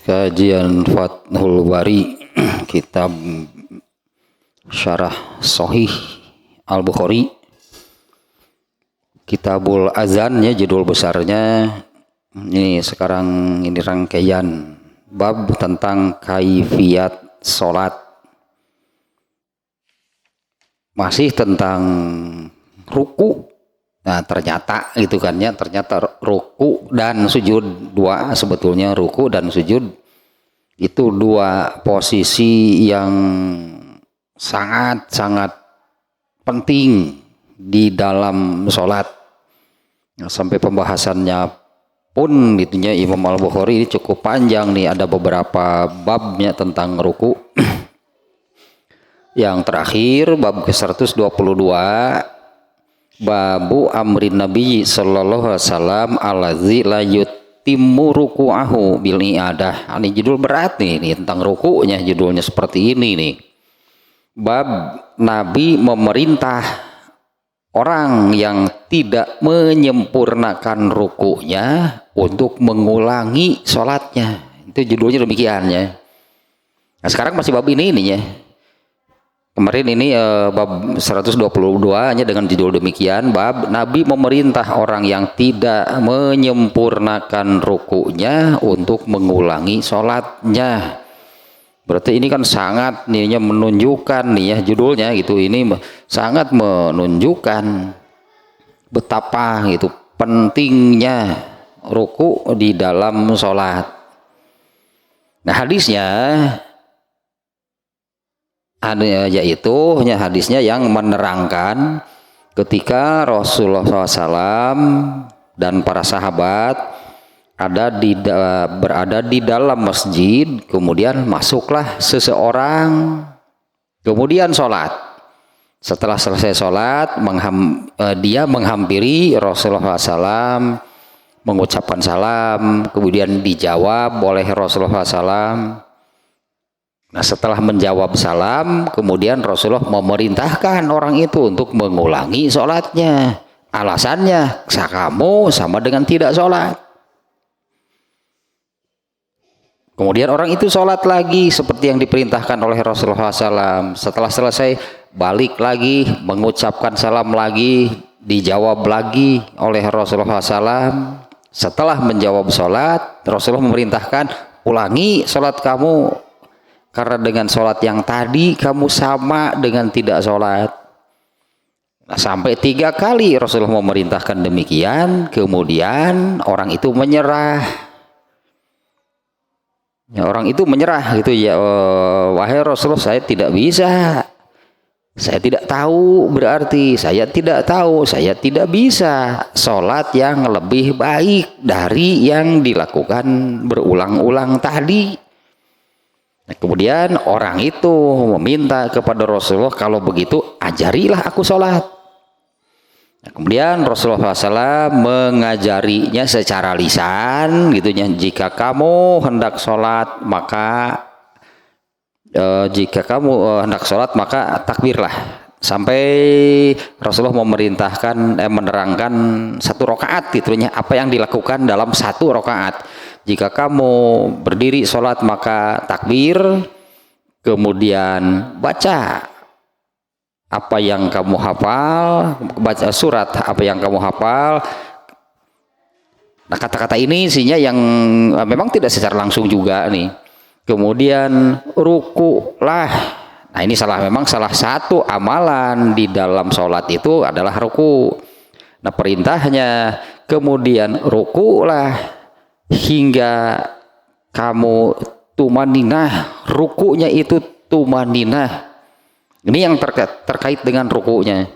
Kajian Fathul Bari kitab Syarah Sahih Al-Bukhari, Kitabul Azan ya judul besarnya. Ini sekarang ini rangkaian bab tentang kaifiyat sholat, masih tentang ruku. Nah ternyata gitu kan ya, ternyata ruku dan sujud dua, sebetulnya ruku dan sujud itu dua posisi yang sangat-sangat penting di dalam sholat. Nah, sampai pembahasannya pun itunya Imam Al-Bukhari ini cukup panjang nih, ada beberapa babnya tentang ruku. Yang terakhir bab ke-122, Babu amrin Nabi sallallahu alaihi wasallam allazi la yutimmu ruku'ahu bil i'adah. Ini judul berat nih tentang ruku'nya, judulnya seperti ini nih. Bab Nabi memerintah orang yang tidak menyempurnakan ruku'nya untuk mengulangi sholatnya. Itu judulnya demikian ya. Nah, sekarang masih bab ini ya. Kemarin ini bab 122 nya dengan judul demikian, bab Nabi memerintah orang yang tidak menyempurnakan rukunya untuk mengulangi sholatnya. Berarti ini kan sangat nih menunjukkan nih ya judulnya gitu, ini sangat menunjukkan betapa gitu pentingnya ruku di dalam sholat. Nah hadisnya yaitu hadisnya yang menerangkan ketika Rasulullah SAW dan para sahabat berada di dalam masjid, kemudian masuklah seseorang, kemudian sholat. Setelah selesai sholat, dia menghampiri Rasulullah SAW, mengucapkan salam, kemudian dijawab oleh Rasulullah SAW. Nah setelah menjawab salam, kemudian Rasulullah memerintahkan orang itu untuk mengulangi sholatnya. Alasannya, kamu sama dengan tidak sholat. Kemudian orang itu sholat lagi seperti yang diperintahkan oleh Rasulullah SAW. Setelah selesai, balik lagi, mengucapkan salam lagi, dijawab lagi oleh Rasulullah SAW. Setelah menjawab sholat, Rasulullah memerintahkan, ulangi sholat kamu. Karena dengan sholat yang tadi kamu sama dengan tidak sholat. Nah, sampai 3 kali Rasulullah memerintahkan demikian, kemudian orang itu menyerah. Ya, orang itu menyerah gitu ya, wahai Rasulullah, saya tidak bisa, saya tidak tahu, berarti saya tidak tahu, saya tidak bisa sholat yang lebih baik dari yang dilakukan berulang-ulang tadi. Nah, kemudian orang itu meminta kepada Rasulullah, kalau begitu ajarilah aku sholat. Nah, kemudian Rasulullah SAW mengajarinya secara lisan gitunya, jika kamu hendak sholat maka takbirlah. Sampai Rasulullah memerintahkan menerangkan 1 rakaat gitunya, apa yang dilakukan dalam 1 rakaat. Jika kamu berdiri sholat maka takbir, kemudian baca apa yang kamu hafal, baca surat apa yang kamu hafal. Nah kata-kata ini isinya yang memang tidak secara langsung juga nih. Kemudian rukulah. Nah ini memang salah satu amalan di dalam sholat itu adalah ruku. Nah perintahnya kemudian rukulah hingga kamu tumaninah, rukunya itu tumaninah. Ini yang terkait dengan rukunya.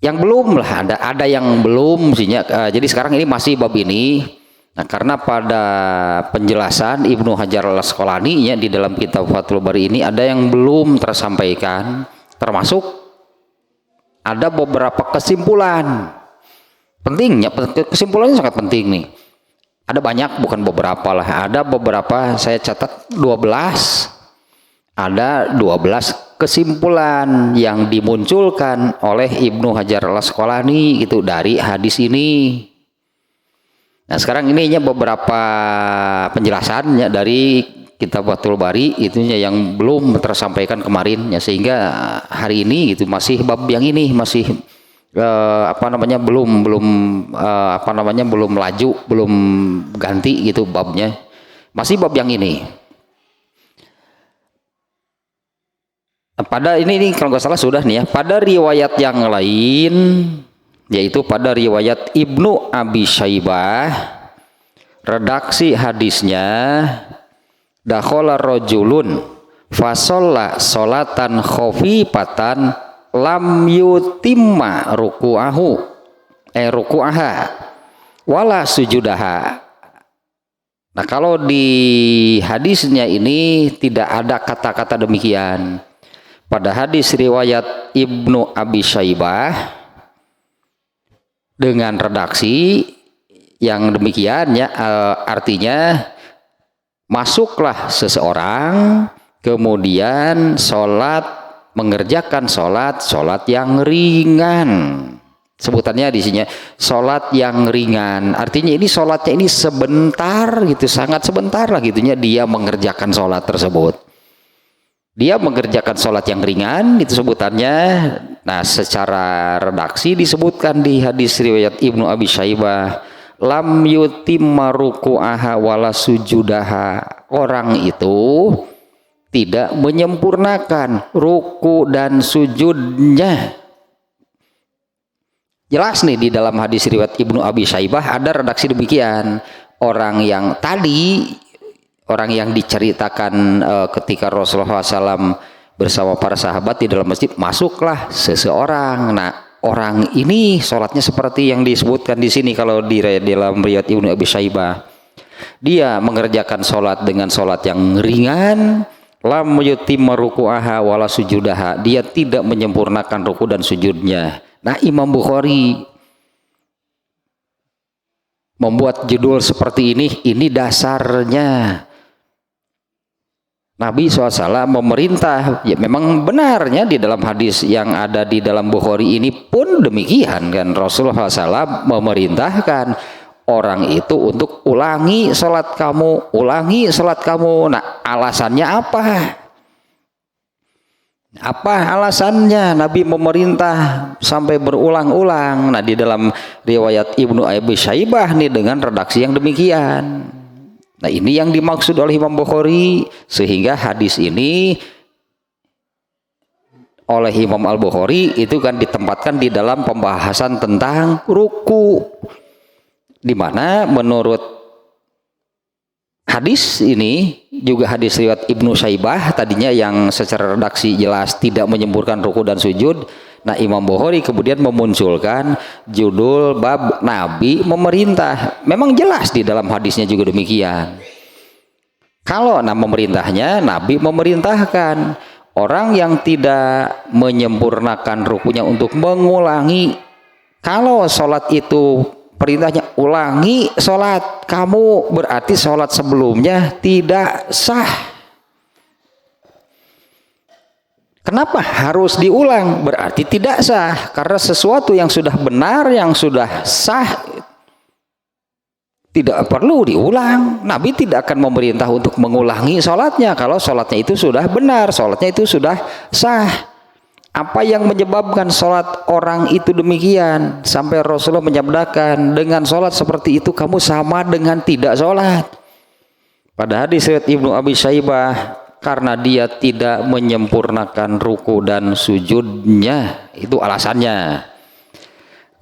Yang belum lah, ada yang belum sinya. Jadi sekarang ini masih bab ini. Nah karena pada penjelasan Ibnu Hajar Al-Asqalani ya, di dalam kitab Fathul Bari ini ada yang belum tersampaikan, termasuk ada beberapa kesimpulan. Pentingnya, kesimpulannya sangat penting nih. Ada banyak, bukan beberapa lah, ada beberapa, saya catat 12. Ada 12 kesimpulan yang dimunculkan oleh Ibnu Hajar Al-Asqalani gitu dari hadis ini. Nah sekarang ininya beberapa penjelasannya dari kitab Fathul Bari itunya yang belum tersampaikan kemarin ya, sehingga hari ini gitu masih bab yang ini masih belum laju, belum ganti gitu babnya, masih bab yang ini. Pada ini kalau nggak salah sudah nih ya, pada riwayat yang lain yaitu pada riwayat Ibnu Abi Syaibah, redaksi hadisnya dakhala rajulun fasalla sholatan khafifatan lam yutimma ruku'aha wala sujudaha. Nah kalau di hadisnya ini tidak ada kata-kata demikian. Pada hadis riwayat Ibnu Abi Syaibah dengan redaksi yang demikian ya, artinya masuklah seseorang kemudian mengerjakan sholat yang ringan. Sebutannya di sini sholat yang ringan, artinya ini sholatnya ini sebentar gitu, sangat sebentar lah gitunya dia mengerjakan sholat tersebut. Dia mengerjakan sholat yang ringan itu sebutannya. Nah secara redaksi disebutkan di hadis riwayat Ibnu Abi Syaibah, lam yutimma ruku'aha wala sujudaha, orang itu tidak menyempurnakan ruku dan sujudnya. Jelas nih di dalam hadis riwayat Ibnu Abi Syaibah ada redaksi demikian. Orang yang diceritakan ketika Rasulullah SAW bersama para sahabat di dalam masjid, masuklah seseorang. Nah orang ini sholatnya seperti yang disebutkan di sini kalau di dalam riwayat Ibnu Abi Syaibah, dia mengerjakan sholat dengan sholat yang ringan, lam yutimma ruku'aha wala sujudaha, dia tidak menyempurnakan ruku dan sujudnya. Nah Imam Bukhari membuat judul seperti ini dasarnya Nabi SAW memerintah, ya memang benarnya di dalam hadis yang ada di dalam Bukhari ini pun demikian kan, Rasulullah SAW memerintahkan orang itu untuk ulangi sholat kamu. Nah alasannya apa? Apa alasannya Nabi memerintah sampai berulang-ulang? Nah di dalam riwayat Ibnu Abi Syaibah nih dengan redaksi yang demikian. Nah ini yang dimaksud oleh Imam Bukhari, sehingga hadis ini oleh Imam Al-Bukhari itu kan ditempatkan di dalam pembahasan tentang ruku, di mana menurut hadis ini juga hadis riwayat Ibnu Syaibah tadinya yang secara redaksi jelas tidak menyempurnakan ruku dan sujud. Nah Imam Bukhari kemudian memunculkan judul bab Nabi memerintah. Memang jelas di dalam hadisnya juga demikian. Kalau memerintahnya, Nabi memerintahkan orang yang tidak menyempurnakan rukunya untuk mengulangi. Kalau sholat itu perintahnya ulangi sholat kamu, berarti sholat sebelumnya tidak sah. Kenapa harus diulang? Berarti tidak sah, karena sesuatu yang sudah benar, yang sudah sah tidak perlu diulang. Nabi tidak akan memerintah untuk mengulangi sholatnya kalau sholatnya itu sudah benar, sholatnya itu sudah sah. Apa yang menyebabkan sholat orang itu demikian sampai Rasulullah menyabdakan, dengan sholat seperti itu kamu sama dengan tidak sholat? Pada hadis riwayat Ibnu Abi Syaibah, karena dia tidak menyempurnakan ruku dan sujudnya, itu alasannya.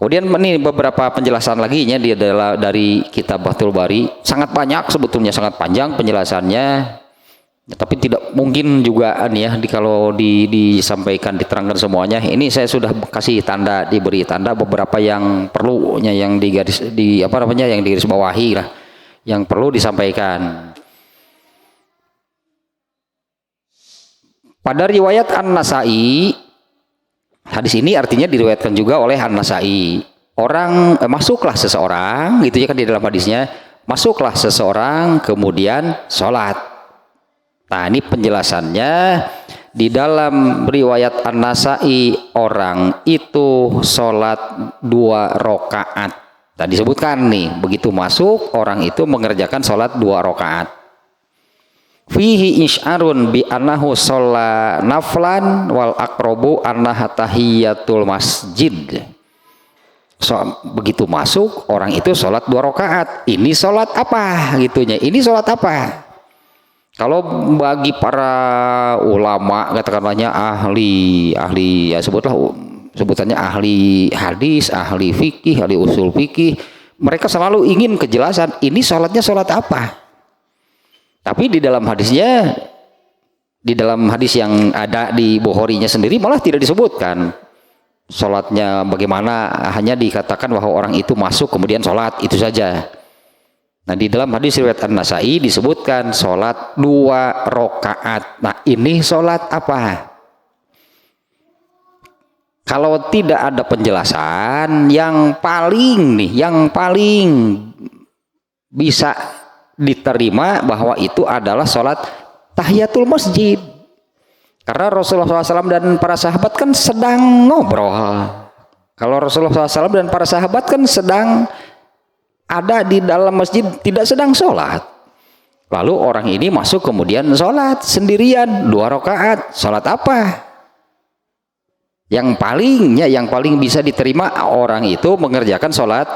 Kemudian ini beberapa penjelasan lagi nya dia dari kitab Fathul Bari, sangat banyak sebetulnya, sangat panjang penjelasannya, tapi tidak mungkin juga kalau disampaikan diterangkan semuanya. Ini saya sudah kasih tanda, diberi tanda beberapa yang perlunya, yang yang digaris bawahi lah, yang perlu disampaikan. Pada riwayat An-Nasai, hadis ini artinya diriwayatkan juga oleh An-Nasai. Masuklah seseorang, gitu ya kan di dalam hadisnya, masuklah seseorang kemudian sholat. Nah ini penjelasannya di dalam riwayat An-Nasai, orang itu sholat 2 rakaat. Tadi disebutkan nih, begitu masuk orang itu mengerjakan sholat 2 rakaat. Fihi isy'arun bi annahu sholla naflan wal aqrabu annaha tahiyatul masjid. So, begitu masuk orang itu sholat 2 rakaat. Ini sholat apa gitunya? Ini sholat apa? Kalau bagi para ulama katakanlahnya ahli ya sebutannya ahli hadis, ahli fikih, ahli usul fikih, mereka selalu ingin kejelasan ini sholatnya sholat apa. Tapi di dalam hadisnya, di dalam hadis yang ada di Bukhari-nya sendiri malah tidak disebutkan sholatnya bagaimana, hanya dikatakan bahwa orang itu masuk kemudian sholat, itu saja. Nah di dalam hadis riwayat An-Nasai disebutkan sholat 2 rakaat. Nah ini sholat apa? Kalau tidak ada penjelasan, yang paling bisa diterima bahwa itu adalah sholat tahiyatul masjid, karena Rasulullah SAW dan para sahabat kan sedang ngobrol. Kalau Rasulullah SAW dan para sahabat kan sedang ada di dalam masjid, tidak sedang sholat. Lalu orang ini masuk kemudian sholat sendirian 2 rakaat. Sholat apa? Yang paling bisa diterima orang itu mengerjakan sholat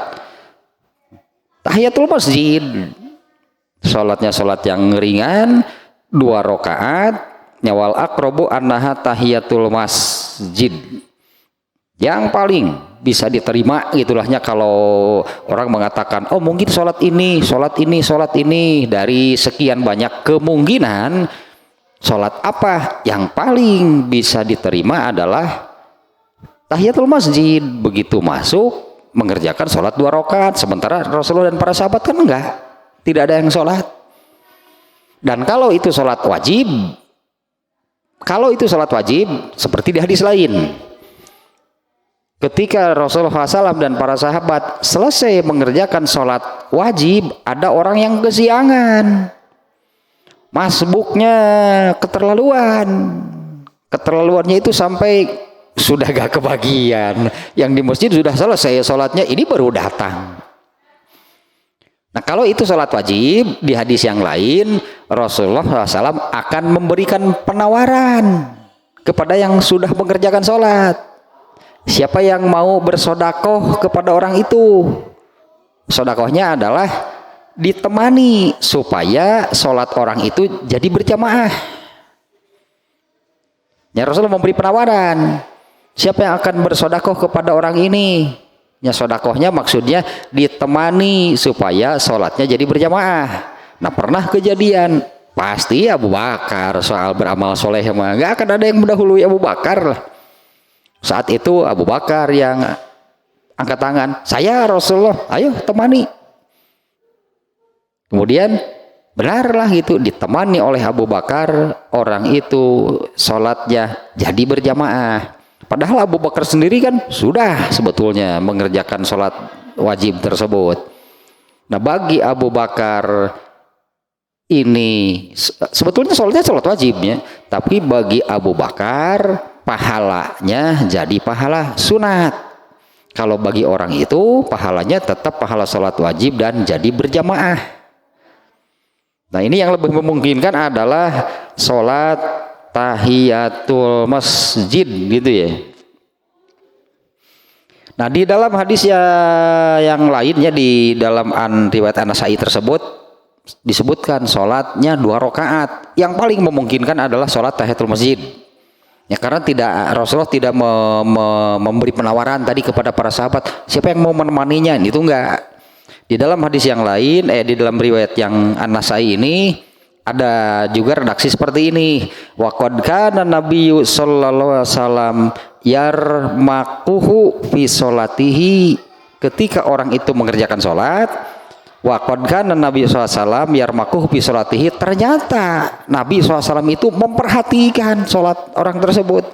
tahiyatul masjid. Sholatnya sholat yang ringan 2 rakaat, nyawal aqrabu annaha tahiyatul masjid. Yang paling bisa diterima itulahnya kalau orang mengatakan oh mungkin sholat ini dari sekian banyak kemungkinan, sholat apa yang paling bisa diterima adalah tahiyatul masjid. Begitu masuk mengerjakan sholat 2 rakaat, sementara Rasulullah dan para sahabat kan enggak, tidak ada yang sholat. Dan kalau itu sholat wajib, seperti di hadis lain, ketika Rasulullah SAW dan para sahabat selesai mengerjakan sholat wajib, ada orang yang kesiangan, masbuknya keterlaluannya itu sampai sudah gak kebagian, yang di masjid sudah selesai sholatnya, ini baru datang. Nah kalau itu sholat wajib, di hadis yang lain Rasulullah SAW akan memberikan penawaran kepada yang sudah mengerjakan sholat. Siapa yang mau bersodakoh kepada orang itu, sodakohnya adalah ditemani supaya sholat orang itu jadi berjamaah. Ya Rasulullah memberi penawaran, siapa yang akan bersodakoh kepada orang ini? Ya sodakohnya maksudnya ditemani supaya sholatnya jadi berjamaah. Nah pernah kejadian, pasti Abu Bakar, soal beramal soleh mah nggak akan ada yang mendahului Abu Bakar lah. Saat itu Abu Bakar yang angkat tangan, saya Rasulullah, ayo temani. Kemudian benarlah gitu, ditemani oleh Abu Bakar, orang itu sholatnya jadi berjamaah. Padahal Abu Bakar sendiri kan sudah sebetulnya mengerjakan sholat wajib tersebut. Nah bagi Abu Bakar ini sebetulnya sholatnya sholat wajibnya, tapi bagi Abu Bakar pahalanya jadi pahala sunat. Kalau bagi orang itu pahalanya tetap pahala sholat wajib dan jadi berjamaah. Nah ini yang lebih memungkinkan adalah sholat tahiyatul masjid gitu ya. Nah di dalam hadis yang lainnya, di dalam riwayat An-Nasai tersebut disebutkan sholatnya 2 rakaat. Yang paling memungkinkan adalah sholat tahiyatul masjid. Ya karena Rasulullah tidak memberi penawaran tadi kepada para sahabat siapa yang mau menemaninya, itu enggak. Di dalam hadis yang lain, di dalam riwayat yang An-Nasai ini ada juga redaksi seperti ini, wa qad kana nabiyyu sallallahu alaihi wasallam yarmaquhu fi sholatihi, ketika orang itu mengerjakan sholat, wa qad kana nabiyyu sallallahu alaihi wasallam yarmaquhu fi sholatihi, ternyata Nabi SAW itu memperhatikan sholat orang tersebut.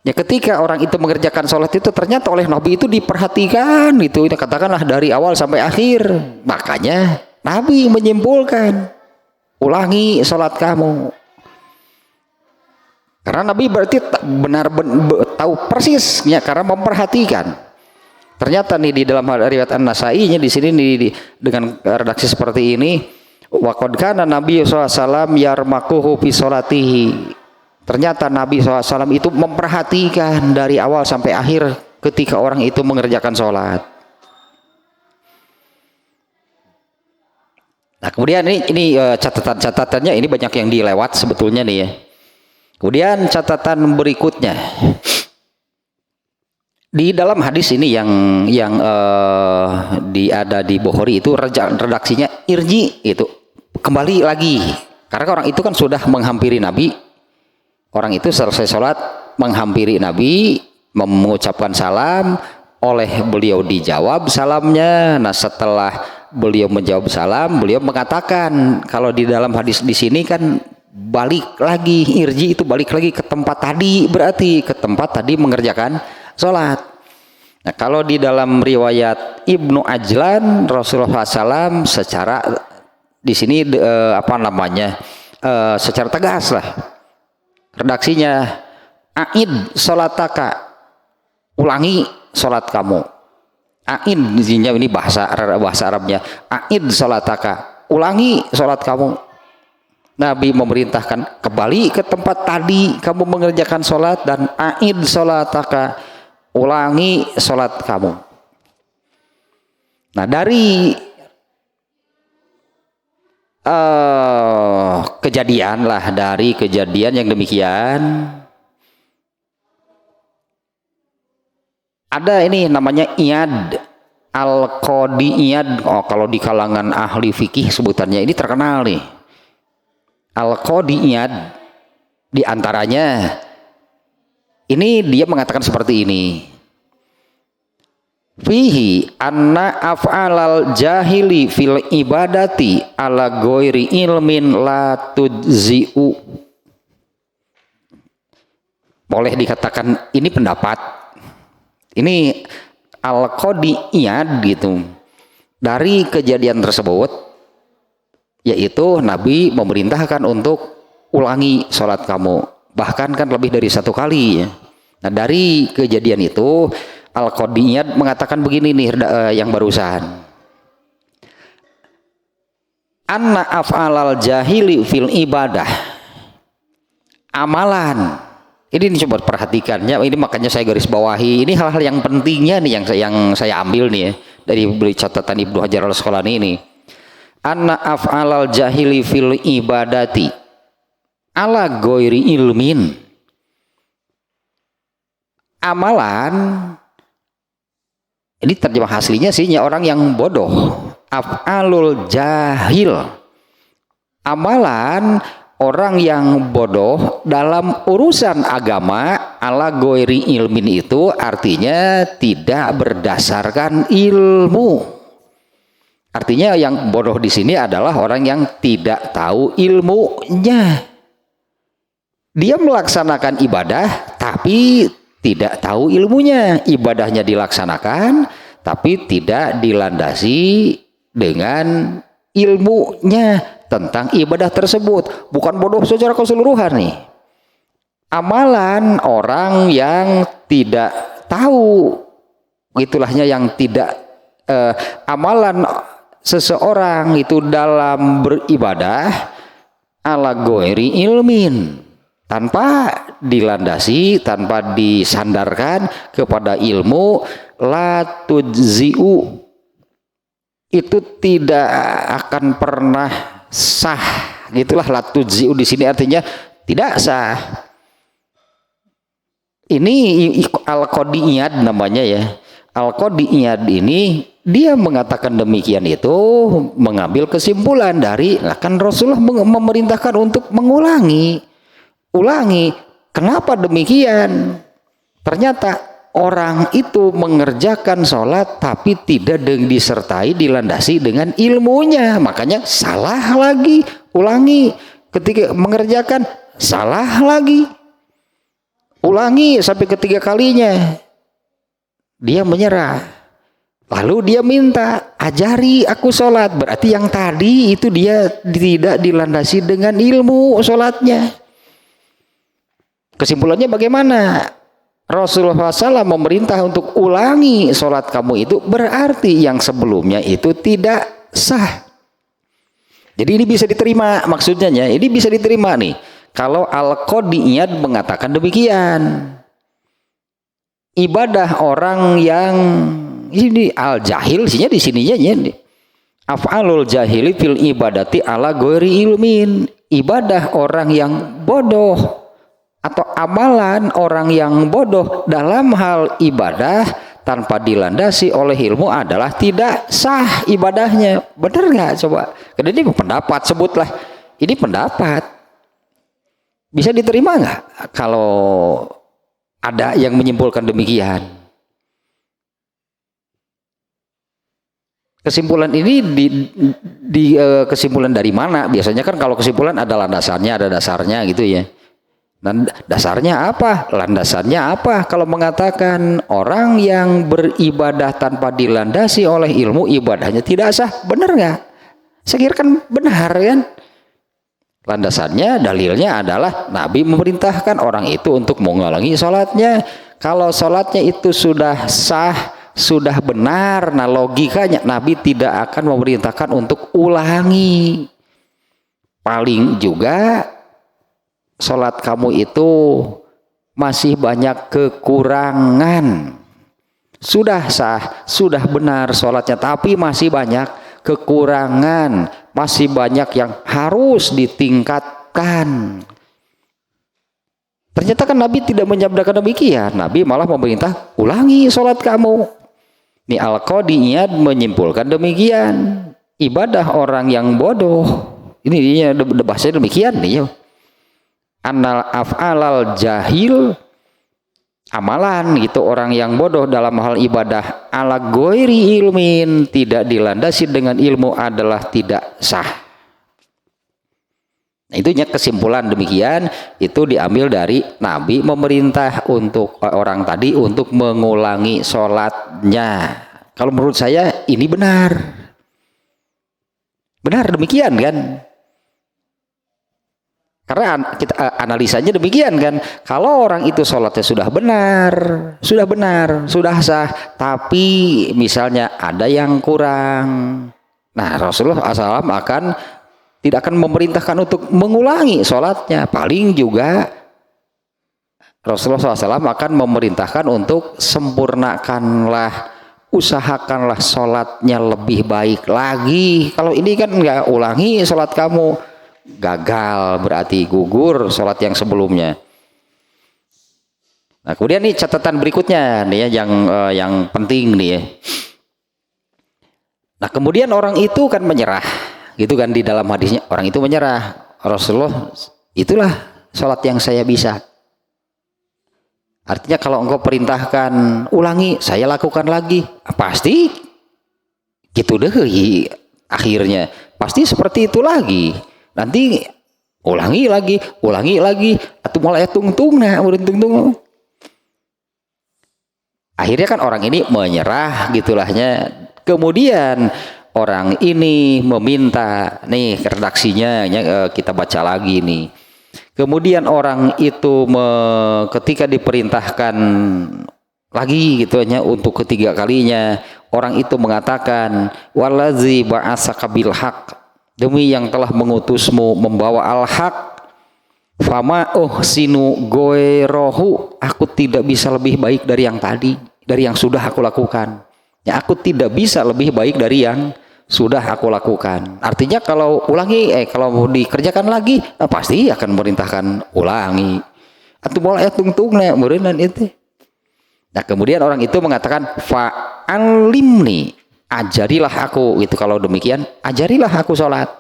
Ya ketika orang itu mengerjakan sholat itu ternyata oleh Nabi itu diperhatikan, itu katakanlah dari awal sampai akhir. Makanya Nabi menyimpulkan, ulangi sholat kamu. Karena Nabi berarti benar-benar tahu persis ya, karena memperhatikan. Ternyata nih di dalam riwayat An-Nasai-nya di sini dengan redaksi seperti ini, wa qad kana Nabi SAW yarmaquhu fi sholatihi. Ternyata Nabi SAW itu memperhatikan dari awal sampai akhir ketika orang itu mengerjakan sholat. Nah kemudian ini catatan-catatannya ini banyak yang dilewat sebetulnya nih ya. Kemudian catatan berikutnya di dalam hadis ini yang ada di Bukhari itu redaksinya irji itu kembali lagi, karena orang itu kan sudah menghampiri Nabi, orang itu selesai sholat menghampiri Nabi mengucapkan salam, oleh beliau dijawab salamnya. Nah setelah beliau menjawab salam, beliau mengatakan, kalau di dalam hadis di sini kan balik lagi, irji itu balik lagi ke tempat tadi, berarti ke tempat tadi mengerjakan sholat. Nah kalau di dalam riwayat Ibnu Ajlan, Rasulullah SAW secara di sini secara tegas lah redaksinya, aid sholataka, ulangi sholat kamu. Aid ini bahasa Arabnya, aid sholataka, ulangi sholat kamu. Nabi memerintahkan kembali ke tempat tadi kamu mengerjakan sholat, dan aid sholataka, ulangi sholat kamu. Nah dari kejadian yang demikian, ada ini namanya Iyad Al-Qadi Iyad. Kalau di kalangan ahli fikih sebutannya ini terkenal nih, Al-Qadi Iyad. Di antaranya ini dia mengatakan seperti ini, fihi anna af'alal jahili fil ibadati ala ghairi ilmin la tujzi'u. Boleh dikatakan ini pendapat, ini Al-Qadi Iyad gitu, dari kejadian tersebut, yaitu Nabi memerintahkan untuk ulangi sholat kamu, bahkan kan lebih dari satu kali ya. Nah dari kejadian itu Al-Qadi Iyad mengatakan begini nih, yang barusan, anna af'alal jahili fil ibadah, amalan ini coba perhatikannya, ini makanya saya garis bawahi, ini hal-hal yang pentingnya nih yang saya ambil nih ya, dari beli catatan Ibnu Hajar Al-Asqalani ini. Anna af'alal jahili fil ibadati ala ghairi ilmin, amalan ini terjemah aslinya sih orang yang bodoh, af'alul jahil, amalan orang yang bodoh dalam urusan agama, ala ghairi ilmin itu artinya tidak berdasarkan ilmu. Artinya yang bodoh di sini adalah orang yang tidak tahu ilmunya. Dia melaksanakan ibadah tapi tidak tahu ilmunya. Ibadahnya dilaksanakan tapi tidak dilandasi dengan ilmunya tentang ibadah tersebut. Bukan bodoh secara keseluruhan nih. Amalan orang yang tidak tahu, itulahnya yang tidak amalan seseorang itu dalam beribadah ala ghairi ilmin, tanpa dilandasi, tanpa disandarkan kepada ilmu, la tujzi'u, itu tidak akan pernah sah. Gitulah la tujzi'u di sini artinya tidak sah. Ini Al-Qadi Iyad namanya ya. Al-Qadi Iyad ini dia mengatakan demikian itu mengambil kesimpulan dari, kan Rasulullah memerintahkan untuk ulangi. Kenapa demikian? Ternyata orang itu mengerjakan sholat tapi tidak disertai, dilandasi dengan ilmunya, makanya salah lagi, ulangi. Ketika mengerjakan salah lagi, ulangi sampai ketiga kalinya, dia menyerah. Lalu dia minta, ajari aku sholat. Berarti yang tadi itu dia tidak dilandasi dengan ilmu sholatnya. Kesimpulannya bagaimana? Rasulullah SAW memerintah untuk ulangi sholat kamu itu, berarti yang sebelumnya itu tidak sah. Jadi ini bisa diterima, maksudnya ini bisa diterima nih kalau Al-Qadiyat mengatakan demikian. Ibadah orang yang ini al-jahil di sininya ini af'alul jahili fil ibadati ala ghairi ilmin, ibadah orang yang bodoh atau amalan orang yang bodoh dalam hal ibadah tanpa dilandasi oleh ilmu adalah tidak sah ibadahnya. Benar nggak coba? Karena ini pendapat, sebutlah ini pendapat, bisa diterima nggak kalau ada yang menyimpulkan demikian? Kesimpulan ini kesimpulan dari mana? Biasanya kan kalau kesimpulan ada landasannya, ada dasarnya gitu ya. Dan dasarnya apa? Landasannya apa? Kalau mengatakan orang yang beribadah tanpa dilandasi oleh ilmu, ibadahnya tidak sah, benar nggak? Saya kira kan benar kan? Landasannya, dalilnya adalah Nabi memerintahkan orang itu untuk mengulangi sholatnya. Kalau sholatnya itu sudah sah, sudah benar, nah logikanya Nabi tidak akan memerintahkan untuk ulangi. Paling juga sholat kamu itu masih banyak kekurangan. Sudah sah, sudah benar sholatnya, tapi masih banyak kekurangan, masih banyak yang harus ditingkatkan. Ternyata kan Nabi tidak menyabdakan demikian. Nabi malah memerintah ulangi sholat kamu. Ini Al-Qadiyat menyimpulkan demikian. Ibadah orang yang bodoh, ini bahasanya demikian nih. Annal af'alal jahil, amalan gitu orang yang bodoh dalam hal ibadah ala ghairi ilmin, tidak dilandasi dengan ilmu adalah tidak sah. Nah, itunya kesimpulan demikian itu diambil dari Nabi memerintah untuk orang tadi untuk mengulangi sholatnya. Kalau menurut saya ini benar demikian kan? Karena kita analisanya demikian kan, kalau orang itu sholatnya sudah benar, sudah sah, tapi misalnya ada yang kurang, nah Rasulullah SAW tidak akan memerintahkan untuk mengulangi sholatnya. Paling juga Rasulullah SAW akan memerintahkan untuk sempurnakanlah, usahakanlah sholatnya lebih baik lagi. Kalau ini kan nggak ulangi sholat kamu, gagal, berarti gugur sholat yang sebelumnya. Nah kemudian nih catatan berikutnya nih ya, yang penting nih ya. Nah kemudian orang itu kan menyerah, gitu kan di dalam hadisnya, orang itu menyerah. Rasulullah, itulah sholat yang saya bisa. Artinya kalau engkau perintahkan ulangi, saya lakukan lagi, pasti gitu deh akhirnya, pasti seperti itu lagi. Nanti ulangi lagi, atau mulai tungtung. Akhirnya kan orang ini menyerah gitulahnya. Kemudian orang ini meminta, nih redaksinya kita baca lagi nih. Kemudian orang itu ketika diperintahkan lagi gitu untuk ketiga kalinya, orang itu mengatakan wallazi ba'asaka bil haq, demi yang telah mengutusmu membawa al-haq, fama sinu goerohu, aku tidak bisa lebih baik dari yang tadi, dari yang sudah aku lakukan. Ya, aku tidak bisa lebih baik dari yang sudah aku lakukan. Artinya kalau ulangi, kalau mau dikerjakan lagi, pasti akan memerintahkan ulangi. Atau mulai tungtung murinan itu. Nah kemudian orang itu mengatakan fa'alimni, ajarilah aku gitu. Kalau demikian, ajarilah aku sholat.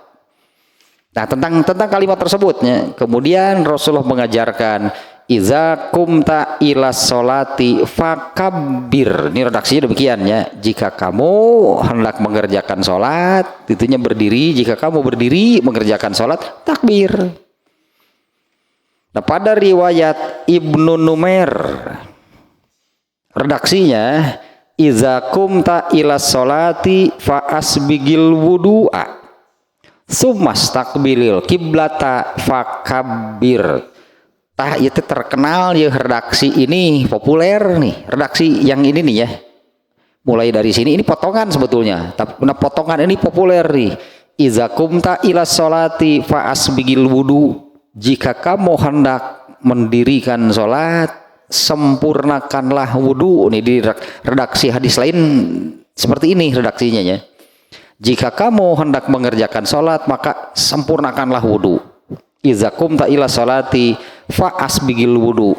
Nah tentang kalimat tersebutnya, kemudian Rasulullah mengajarkan iza kumta ila sholati fakabbir. Ini redaksinya demikian ya. Jika kamu hendak mengerjakan sholat, itunya berdiri. Jika kamu berdiri mengerjakan sholat, takbir. Nah pada riwayat Ibnu Numair, redaksinya iza kumta ila sholati fa asbigil wudu'a summa stakbilil kiblata fakabbir. Tah itu terkenal ya, redaksi ini populer nih, redaksi yang ini nih ya. Mulai dari sini ini potongan sebetulnya, tapi potongan ini populer nih. Iza kumta ila sholati fa asbigil wudu. Jika kamu hendak mendirikan sholat, sempurnakanlah wudu. Nih di redaksi hadis lain seperti ini redaksinya ya. Jika kamu hendak mengerjakan sholat, maka sempurnakanlah wudu. Iza kumta ila sholati fa asbigil wudu.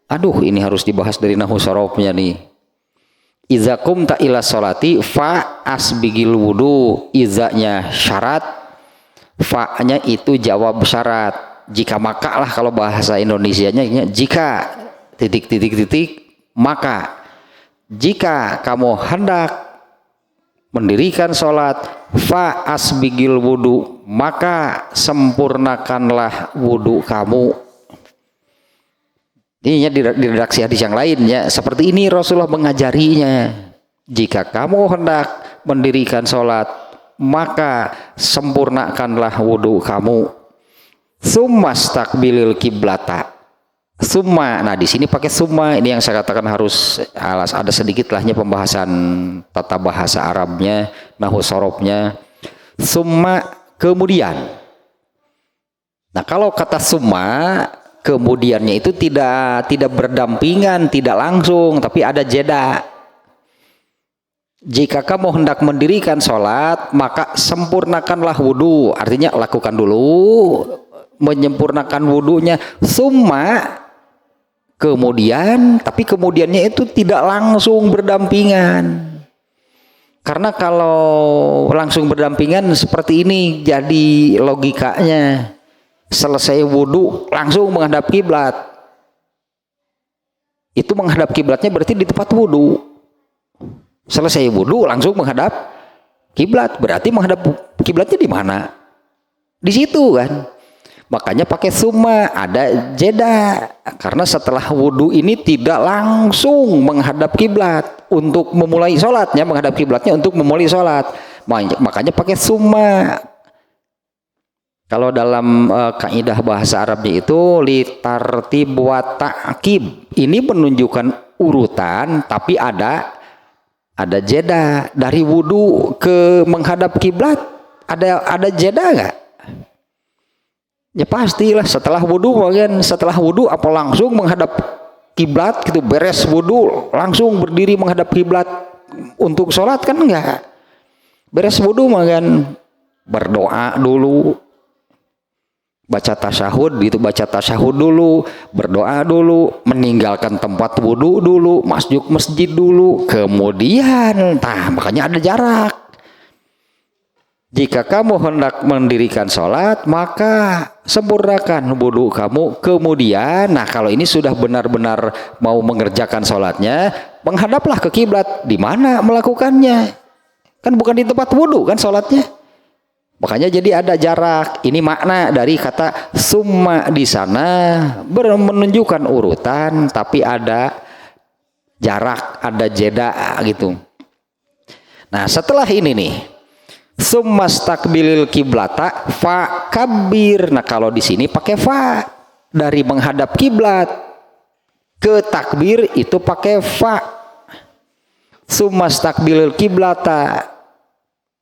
Aduh, ini harus dibahas dari nahwu sorofnya nih. Iza kumta ila sholati fa asbigil wudu. Izanya syarat, fa-nya itu jawab syarat. Jika maka lah kalau bahasa Indonesianya, jika titik maka. Jika kamu hendak mendirikan sholat, fa asbigil wudu, maka sempurnakanlah wudu kamu. Ini di redaksi hadis yang lainnya seperti ini Rasulullah mengajarinya. Jika kamu hendak mendirikan sholat, maka sempurnakanlah wudu kamu. Summa stakbilil kiblata. Summa, nah di sini pakai summa, ini yang saya katakan harus ada sedikit lahnya pembahasan tata bahasa Arabnya, nahwu sorofnya. Summa, kemudian. Nah kalau kata summa, kemudiannya itu tidak berdampingan, tidak langsung, tapi ada jeda. Jika kamu hendak mendirikan sholat, maka sempurnakanlah wudu. Artinya lakukan dulu, menyempurnakan wudunya. Summa, kemudian, tapi kemudiannya itu tidak langsung berdampingan. Karena kalau langsung berdampingan seperti ini, jadi logikanya. Selesai wudhu langsung menghadap kiblat, itu menghadap kiblatnya berarti di tempat wudhu. Selesai wudhu langsung menghadap kiblat, berarti menghadap kiblatnya di mana? Di situ kan. Makanya pakai summa, ada jeda, karena setelah wudhu ini tidak langsung menghadap kiblat untuk memulai sholatnya, menghadap kiblatnya untuk memulai sholat. Makanya pakai summa. Kalau dalam kaidah bahasa Arabnya itu litartib wa ta'qib. Ini menunjukkan urutan, tapi ada jeda dari wudu ke menghadap kiblat. Ada jeda nggak? Ya pastilah setelah wudu, bagian setelah wudu apa langsung menghadap kiblat gitu, beres wudu langsung berdiri menghadap kiblat untuk sholat kan enggak. Beres wudu bagian berdoa dulu. Baca tasyahud gitu, baca tasyahud dulu, berdoa dulu, meninggalkan tempat wudhu dulu, masuk masjid dulu, kemudian makanya ada jarak. Jika kamu hendak mendirikan sholat, maka sempurnakan wudhu kamu. Kemudian, nah kalau ini sudah benar-benar mau mengerjakan sholatnya, menghadaplah ke kiblat. Di mana melakukannya? Kan bukan di tempat wudhu kan sholatnya. Makanya jadi ada jarak. Ini makna dari kata summa di sana menunjukkan urutan, tapi ada jarak, ada jeda gitu. Nah setelah ini nih, summa stakbilil kiblata fa kabir. Nah kalau di sini pakai fa, dari menghadap kiblat ke takbir itu pakai fa. Summa stakbilil kiblata.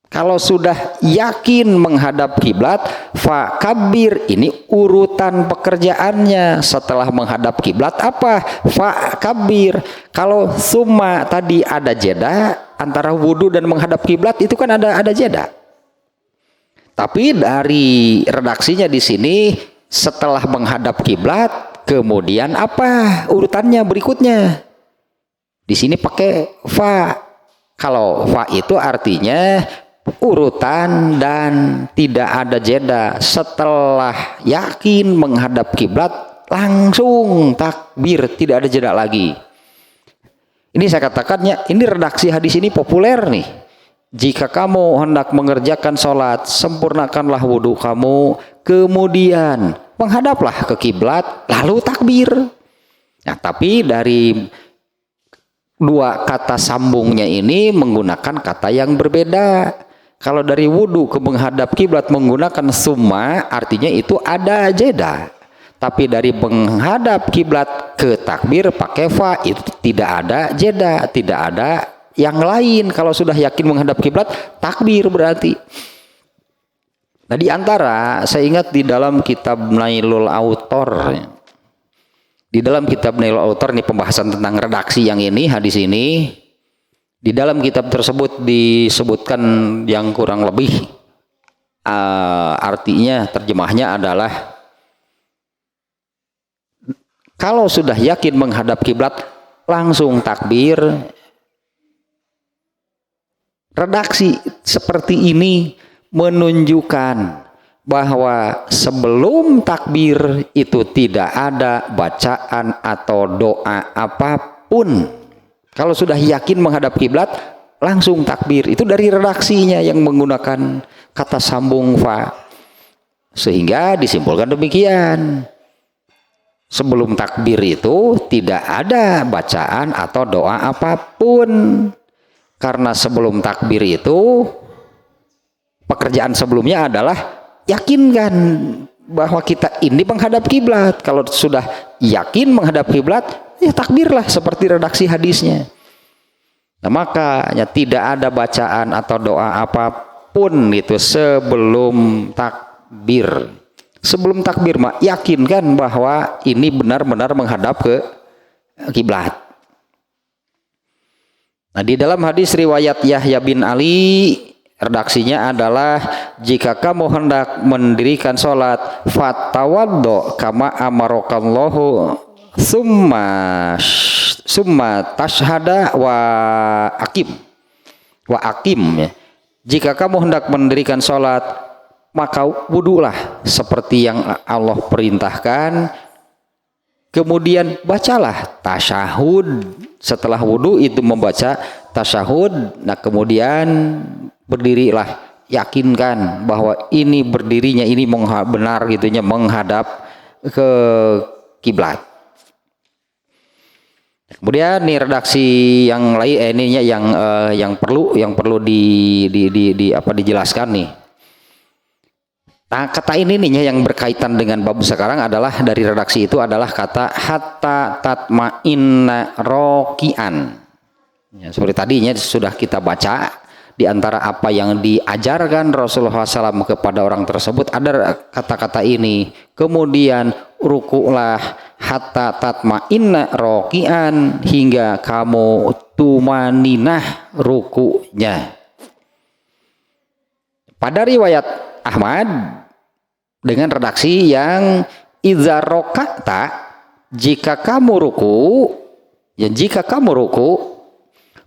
Kalau sudah yakin menghadap kiblat, fa kabir, ini urutan pekerjaannya. Setelah menghadap kiblat apa? Fa kabir. Kalau summa tadi ada jeda antara wudhu dan menghadap kiblat, itu kan ada jeda. Tapi dari redaksinya di sini setelah menghadap kiblat, kemudian apa urutannya berikutnya? Di sini pakai fa. Kalau fa itu artinya urutan dan tidak ada jeda. Setelah yakin menghadap kiblat langsung takbir, tidak ada jeda lagi. Ini saya katakannya, ini redaksi hadis ini populer nih. Jika kamu hendak mengerjakan sholat, sempurnakanlah wudhu kamu, kemudian menghadaplah ke kiblat, lalu takbir. Nah, tapi dari dua kata sambungnya ini menggunakan kata yang berbeda. Kalau dari wudhu ke menghadap kiblat menggunakan summa, artinya itu ada jeda. Tapi dari menghadap kiblat ke takbir pakai fa itu tidak ada jeda, tidak ada yang lain. Kalau sudah yakin menghadap kiblat, takbir berarti. Nah, di antara saya ingat di dalam kitab Nailul Autor, di dalam kitab Nailul Autor ini pembahasan tentang redaksi yang ini, hadis ini. Di dalam kitab tersebut disebutkan yang kurang lebih artinya, terjemahnya adalah kalau sudah yakin menghadap kiblat langsung takbir. Redaksi seperti ini menunjukkan bahwa sebelum takbir itu tidak ada bacaan atau doa apapun. Kalau sudah yakin menghadap kiblat, langsung takbir. Itu dari redaksinya yang menggunakan kata sambung fa. Sehingga disimpulkan demikian. Sebelum takbir itu tidak ada bacaan atau doa apapun. Karena sebelum takbir itu, pekerjaan sebelumnya adalah yakinkan bahwa kita ini menghadap kiblat. Kalau sudah yakin menghadap kiblat, ya takbirlah seperti redaksi hadisnya. Nah, makanya tidak ada bacaan atau doa apapun itu sebelum takbir. Sebelum takbir mah yakinkan bahwa ini benar-benar menghadap ke kiblat. Nah, di dalam hadis riwayat Yahya bin Ali, redaksinya adalah jika kamu hendak mendirikan sholat fatawaddo kama amarokallahu summa tashhada wa akim ya. Jika kamu hendak mendirikan sholat maka wudulah seperti yang Allah perintahkan, kemudian bacalah tasyahud. Setelah wudu itu membaca tasyahud. Nah, kemudian berdirilah, yakinkan bahwa ini berdirinya ini benar gitunya menghadap ke kiblat. Kemudian nih redaksi yang lain ininya yang perlu dijelaskan nih. Nah, kata ini nih yang berkaitan dengan bab sekarang adalah dari redaksi itu adalah kata hatta tatma'inna rokian. Ya, seperti tadinya sudah kita baca, di antara apa yang diajarkan Rasulullah SAW kepada orang tersebut ada kata-kata ini. Kemudian ruku'lah hatta tatma'inna rokian, hingga kamu tumaninah ruku'nya. Pada riwayat Ahmad dengan redaksi yang idza roka'ta, jika kamu ruku, ya jika kamu ruku,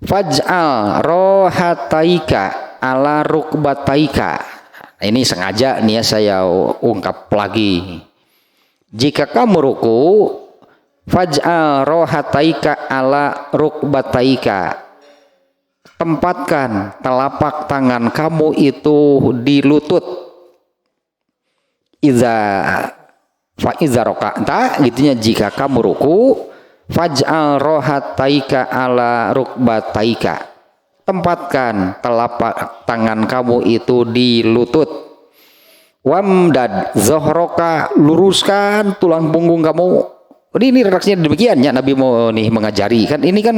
faj'al rohataika ala rukbataika. Ini sengaja nih ya saya ungkap lagi. Jika kamu ruku, faj'al rohataika ala rukbataika. Tempatkan telapak tangan kamu itu di lutut. Iza roka'ta gitunya, jika kamu ruku, faj'al rohataika ala rukbataika. Tempatkan telapak tangan kamu itu di lutut. Wamdad zohroka, luruskan tulang punggung kamu. Ini redaksinya demikian ya, Nabi mau nih mengajari kan, ini kan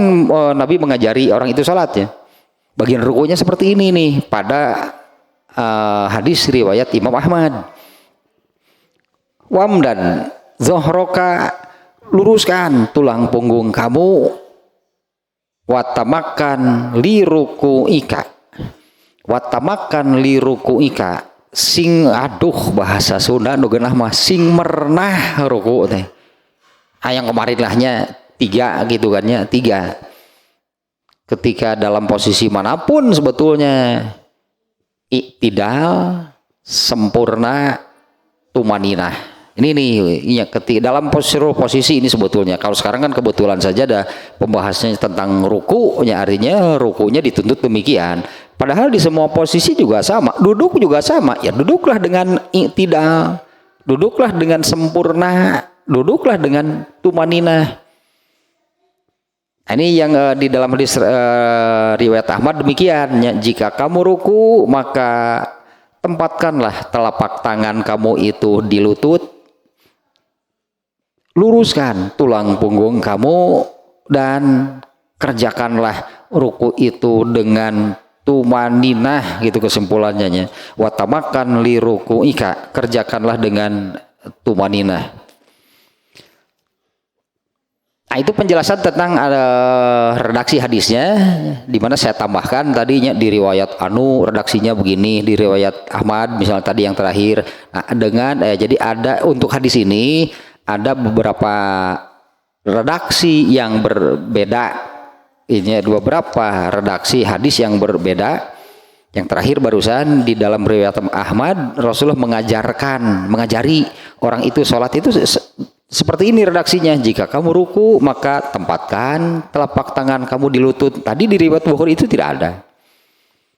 Nabi mengajari orang itu salat ya. Bagian rukunya seperti ini nih pada hadis riwayat Imam Ahmad. Wamdan zohroka, luruskan tulang punggung kamu. Watamakan liruku'ika, watamakan liruku'ika, sing aduh bahasa Sunda nugenah mah sing mernah ruku teh. Yang kemarin lahnya 3 gitu kan ya, 3. Ketika dalam posisi manapun sebetulnya iktidal, sempurna, tumaninah. Ini nih ya, dalam posisi ini sebetulnya. Kalau sekarang kan kebetulan saja ada pembahasannya tentang rukunya, artinya rukunya dituntut demikian. Padahal di semua posisi juga sama, duduk juga sama. Ya duduklah dengan iktidal, duduklah dengan sempurna, duduklah dengan tumaninah. Ini yang di dalam hadis riwayat Ahmad demikian ya, jika kamu ruku maka tempatkanlah telapak tangan kamu itu di lutut. luruskan tulang punggung kamu dan kerjakanlah ruku itu dengan tumaninah, gitu kesimpulannya. Watamakan li ruku'ika, kerjakanlah dengan tumaninah. Nah, itu penjelasan tentang redaksi hadisnya, di mana saya tambahkan tadinya di riwayat Anu redaksinya begini, di riwayat Ahmad misalnya tadi yang terakhir. Nah, dengan jadi ada untuk hadis ini ada beberapa redaksi yang berbeda. Ini beberapa redaksi hadis yang berbeda. Yang terakhir barusan di dalam riwayat Ahmad, Rasulullah mengajari orang itu sholat itu seperti ini redaksinya. Jika kamu ruku maka tempatkan telapak tangan kamu di lutut. Tadi di riwayat Bukhari itu tidak ada.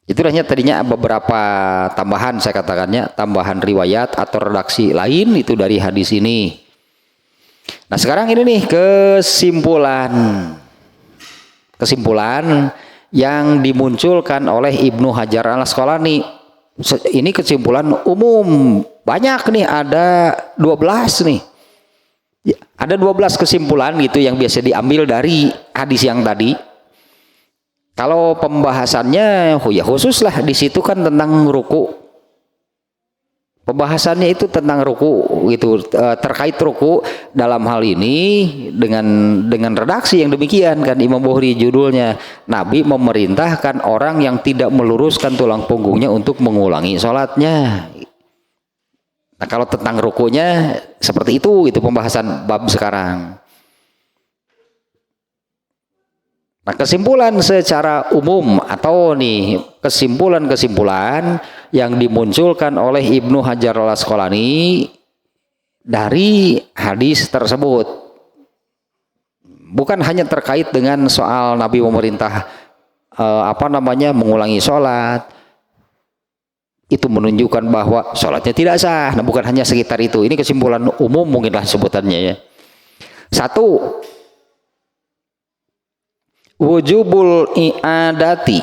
Itu hanya tadinya beberapa tambahan, saya katakannya tambahan riwayat atau redaksi lain itu dari hadis ini. Nah sekarang ini nih kesimpulan yang dimunculkan oleh Ibnu Hajar Al-Asqalani. Ini kesimpulan umum, banyak nih, ada 12 nih. Ada 12 kesimpulan gitu yang biasa diambil dari hadis yang tadi. Kalau pembahasannya ya khusus lah di situ kan tentang ruku. Pembahasannya itu tentang ruku gitu, terkait ruku dalam hal ini dengan redaksi yang demikian kan Imam Bukhari judulnya, Nabi memerintahkan orang yang tidak meluruskan tulang punggungnya untuk mengulangi sholatnya. Nah kalau tentang rukunya seperti itu pembahasan bab sekarang. Nah kesimpulan secara umum atau nih kesimpulan yang dimunculkan oleh Ibnu Hajar Al-Asqalani dari hadis tersebut bukan hanya terkait dengan soal Nabi memerintah mengulangi sholat, itu menunjukkan bahwa sholatnya tidak sah. Nah bukan hanya sekitar itu, ini kesimpulan umum mungkinlah sebutannya ya. Satu, wujubul i'adati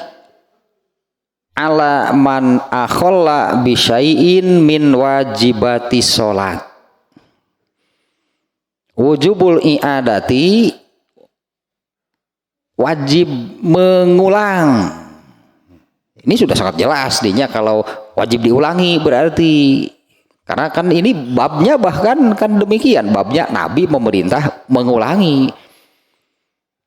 ala man akhalla bisyai'in min wajibati sholat. Wujubul i'adati, wajib mengulang. Ini sudah sangat jelas dinya kalau wajib diulangi berarti, karena kan ini babnya bahkan kan demikian, babnya Nabi memerintah mengulangi.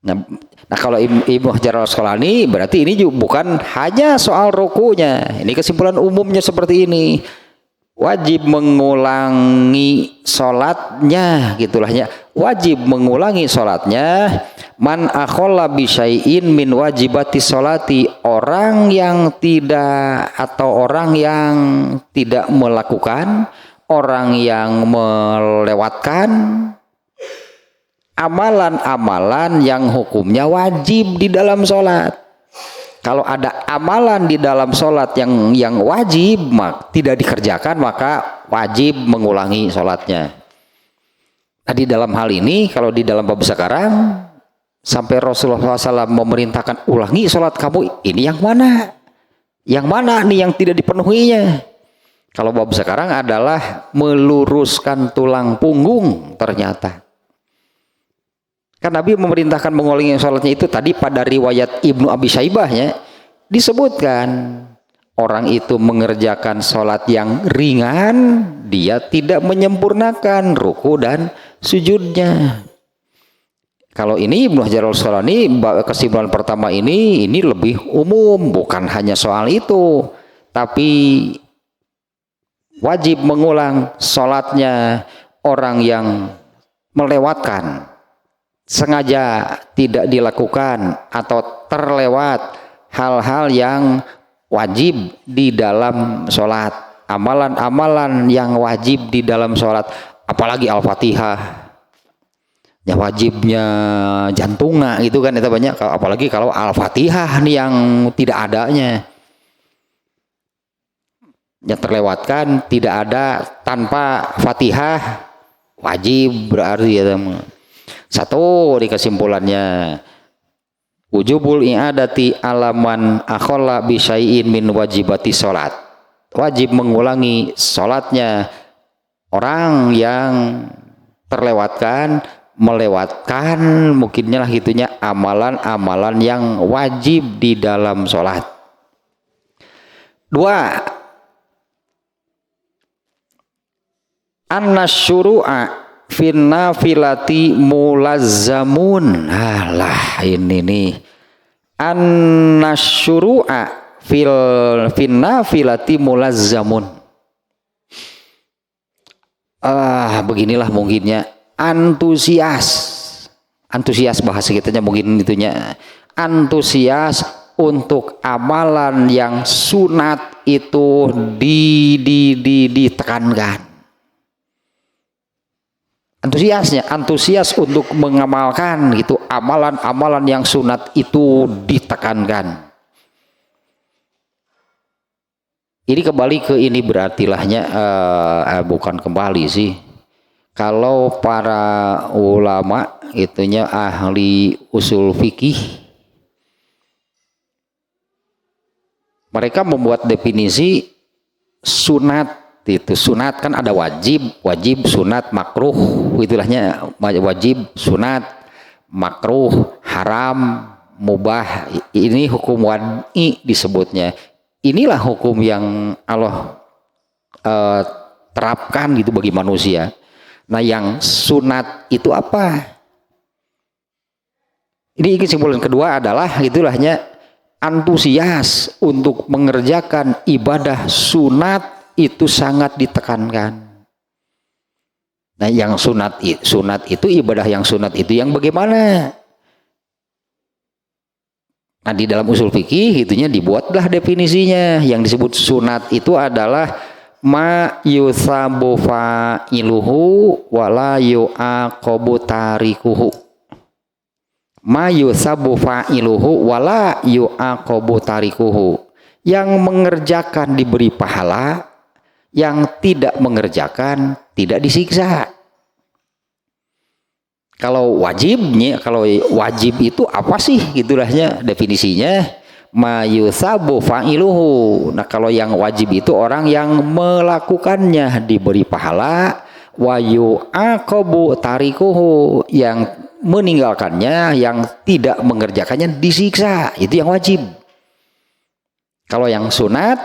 Nah kalau Ibnu Hajar Al-Asqalani berarti ini juga bukan hanya soal rukunya. Ini kesimpulan umumnya seperti ini. Wajib mengulangi sholatnya, gitulah ya. Wajib mengulangi sholatnya. Man akhalla bisyai'in min wajibati sholati, orang yang tidak melakukan, orang yang melewatkan amalan-amalan yang hukumnya wajib di dalam sholat. Kalau ada amalan di dalam sholat yang wajib tidak dikerjakan, maka wajib mengulangi sholatnya. Nah di dalam hal ini, kalau di dalam bab sekarang sampai Rasulullah SAW memerintahkan ulangi sholat kamu, ini yang mana? Yang mana nih yang tidak dipenuhinya? Kalau bab sekarang adalah meluruskan tulang punggung ternyata. Kan Nabi memerintahkan mengulangi sholatnya itu tadi pada riwayat Ibnu Abi Syaibahnya disebutkan orang itu mengerjakan sholat yang ringan, dia tidak menyempurnakan ruku dan sujudnya. Kalau ini Ibnu Hajar Al-Asqalani kesimpulan pertama ini lebih umum, bukan hanya soal itu, tapi wajib mengulang sholatnya orang yang melewatkan, sengaja tidak dilakukan atau terlewat hal-hal yang wajib di dalam sholat, amalan-amalan yang wajib di dalam sholat, apalagi Al-Fatihah ya wajibnya jantunga gitu kan, itu banyak, apalagi kalau Al-Fatihah nih yang tidak adanya, yang terlewatkan tidak ada tanpa Fatihah wajib berarti ya teman. Satu di kesimpulannya, wujubul i'adati alaman akhalla bisyai'in min wajibati sholat, wajib mengulangi sholatnya orang yang melewatkan mungkinnya lah gitunya amalan-amalan yang wajib di dalam sholat. Dua, annasyuru'a finnafilati mulazzamun. Alah ini nih, annasyuru'a finnafilati mulazzamun. Beginilah mungkinnya antusias bahasa kitanya mungkin itunya, antusias untuk amalan yang sunat itu ditekankan. Antusias untuk mengamalkan gitu, amalan-amalan yang sunat itu ditekankan. Ini kembali ke ini berartilahnya bukan kembali sih. Kalau para ulama itunya ahli usul fikih, mereka membuat definisi sunat. Itu sunat kan ada wajib, sunat, makruh, itulahnya wajib, sunat, makruh, haram, mubah. Ini hukum wadi disebutnya. Inilah hukum yang Allah terapkan gitu bagi manusia. Nah, yang sunat itu apa? Ini kesimpulan kedua adalah itulahnya antusias untuk mengerjakan ibadah sunat itu sangat ditekankan. Nah, yang sunat itu ibadah yang sunat itu yang bagaimana? Nah, di dalam usul fikih itunya dibuatlah definisinya. Yang disebut sunat itu adalah ma yusabu fa'iluhu wala yu'aqabu tarikuhu. Ma yusabu fa'iluhu wala yu'aqabu tarikuhu. Yang mengerjakan diberi pahala, yang tidak mengerjakan tidak disiksa. Kalau wajib itu apa sih gitulahnya definisinya? Ma yusabu fa'iluhu. Nah, kalau yang wajib itu orang yang melakukannya diberi pahala, wa yu'aqabu tarikuhu, yang meninggalkannya, yang tidak mengerjakannya disiksa. Itu yang wajib. Kalau yang sunat,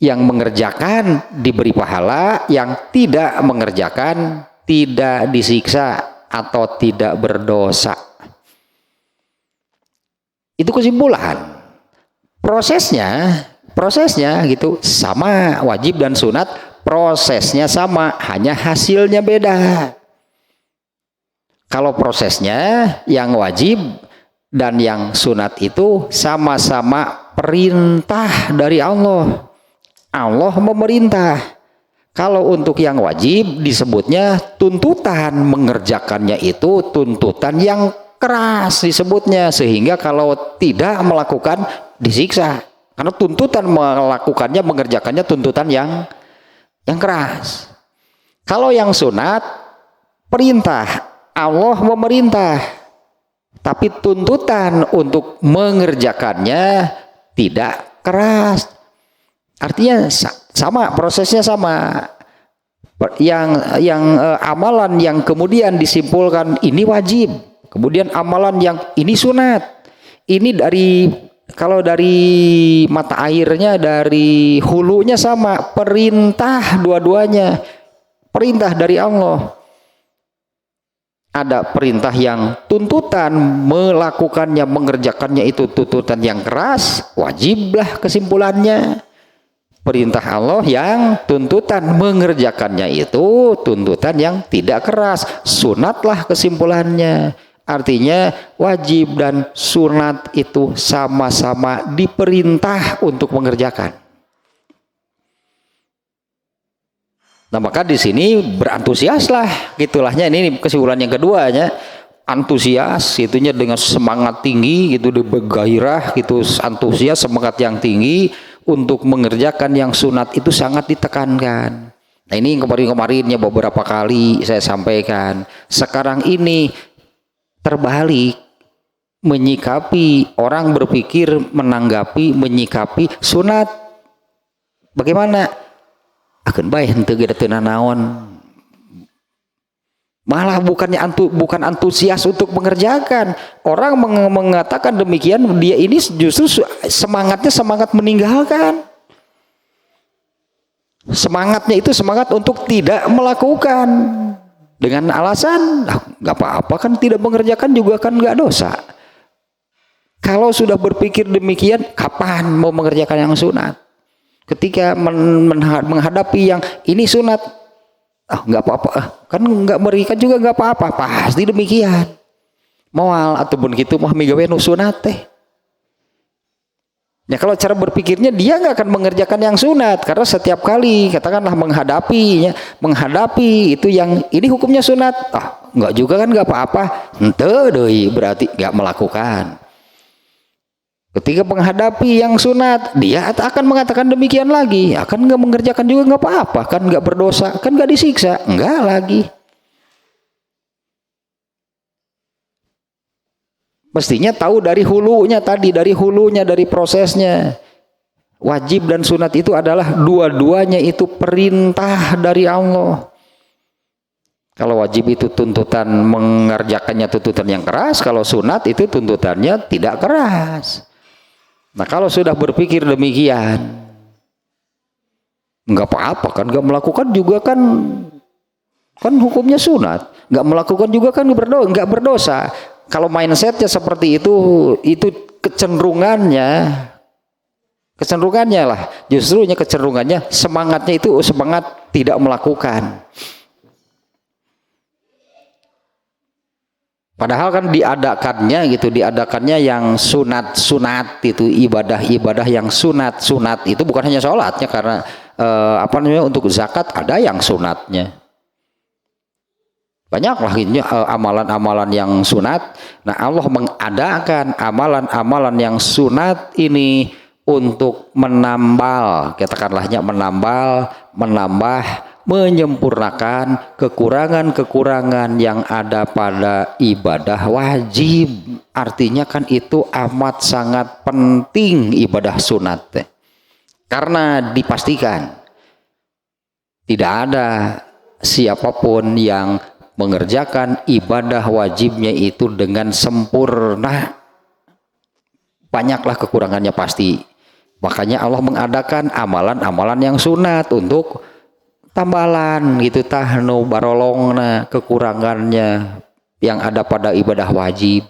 yang mengerjakan diberi pahala, yang tidak mengerjakan tidak disiksa atau tidak berdosa. Itu kesimpulan. Prosesnya gitu sama, wajib dan sunat prosesnya sama, hanya hasilnya beda. Kalau prosesnya yang wajib dan yang sunat itu sama-sama perintah dari Allah. Allah memerintah. Kalau untuk yang wajib disebutnya tuntutan, mengerjakannya itu tuntutan yang keras disebutnya, sehingga kalau tidak melakukan disiksa. Karena tuntutan melakukannya, mengerjakannya tuntutan yang keras. Kalau yang sunat perintah, Allah memerintah, tapi tuntutan untuk mengerjakannya tidak keras. Artinya sama, prosesnya sama. Yang amalan yang kemudian disimpulkan ini wajib, kemudian amalan yang ini sunat. Ini kalau dari mata airnya, dari hulunya sama, perintah dua-duanya, perintah dari Allah. Ada perintah yang tuntutan melakukannya, mengerjakannya itu tuntutan yang keras, wajiblah kesimpulannya. Perintah Allah yang tuntutan mengerjakannya itu tuntutan yang tidak keras, sunatlah kesimpulannya. Artinya wajib dan sunat itu sama-sama diperintah untuk mengerjakan. Nah, maka di sini berantusiaslah gitulahnya. Ini kesimpulan yang keduanya, antusias itunya dengan semangat tinggi gitu, bergairah gitu, antusias, semangat yang tinggi untuk mengerjakan yang sunat itu sangat ditekankan. Nah, ini kemarin-kemarinnya beberapa kali saya sampaikan. Sekarang ini terbalik, menyikapi, orang berpikir menyikapi sunat bagaimana? Akan baik henteu geus teu naon. Malah bukan antusias untuk mengerjakan. Orang mengatakan demikian, dia ini justru semangatnya semangat meninggalkan. Semangatnya itu semangat untuk tidak melakukan. Dengan alasan, nggak apa-apa kan, tidak mengerjakan juga kan nggak dosa. Kalau sudah berpikir demikian, kapan mau mengerjakan yang sunat? Ketika menghadapi yang ini sunat, nggak apa-apa, kan nggak berikan juga nggak apa-apa, pasti demikian. Moal ataupun gitu mah migawe nu sunat teh. Ya kalau cara berpikirnya dia nggak akan mengerjakan yang sunat, karena setiap kali katakanlah menghadapi itu yang ini hukumnya sunat, nggak juga kan nggak apa-apa, ente doi berarti nggak melakukan. Ketika menghadapi yang sunat, dia akan mengatakan demikian lagi, akan nggak mengerjakan juga nggak apa-apa, kan nggak berdosa, kan nggak disiksa, nggak lagi. Mestinya tahu dari hulunya tadi, dari prosesnya. Wajib dan sunat itu adalah dua-duanya itu perintah dari Allah. Kalau wajib itu tuntutan mengerjakannya tuntutan yang keras, kalau sunat itu tuntutannya tidak keras. Nah kalau sudah berpikir demikian, nggak apa-apa kan, nggak melakukan juga kan hukumnya sunat, nggak melakukan juga kan nggak berdosa. Kalau mindsetnya seperti itu kecenderungannya lah, justrunya kecenderungannya semangatnya itu semangat tidak melakukan. Padahal kan diadakannya yang sunat itu ibadah yang sunat itu bukan hanya sholatnya, karena untuk zakat ada yang sunatnya. Banyaklah ini amalan-amalan yang sunat. Nah Allah mengadakan amalan-amalan yang sunat ini untuk menambah menyempurnakan kekurangan-kekurangan yang ada pada ibadah wajib. Artinya kan itu amat sangat penting ibadah sunat, karena dipastikan tidak ada siapapun yang mengerjakan ibadah wajibnya itu dengan sempurna, banyaklah kekurangannya pasti. Makanya Allah mengadakan amalan-amalan yang sunat untuk tambalan gitu, tahnu barolongna kekurangannya yang ada pada ibadah wajib.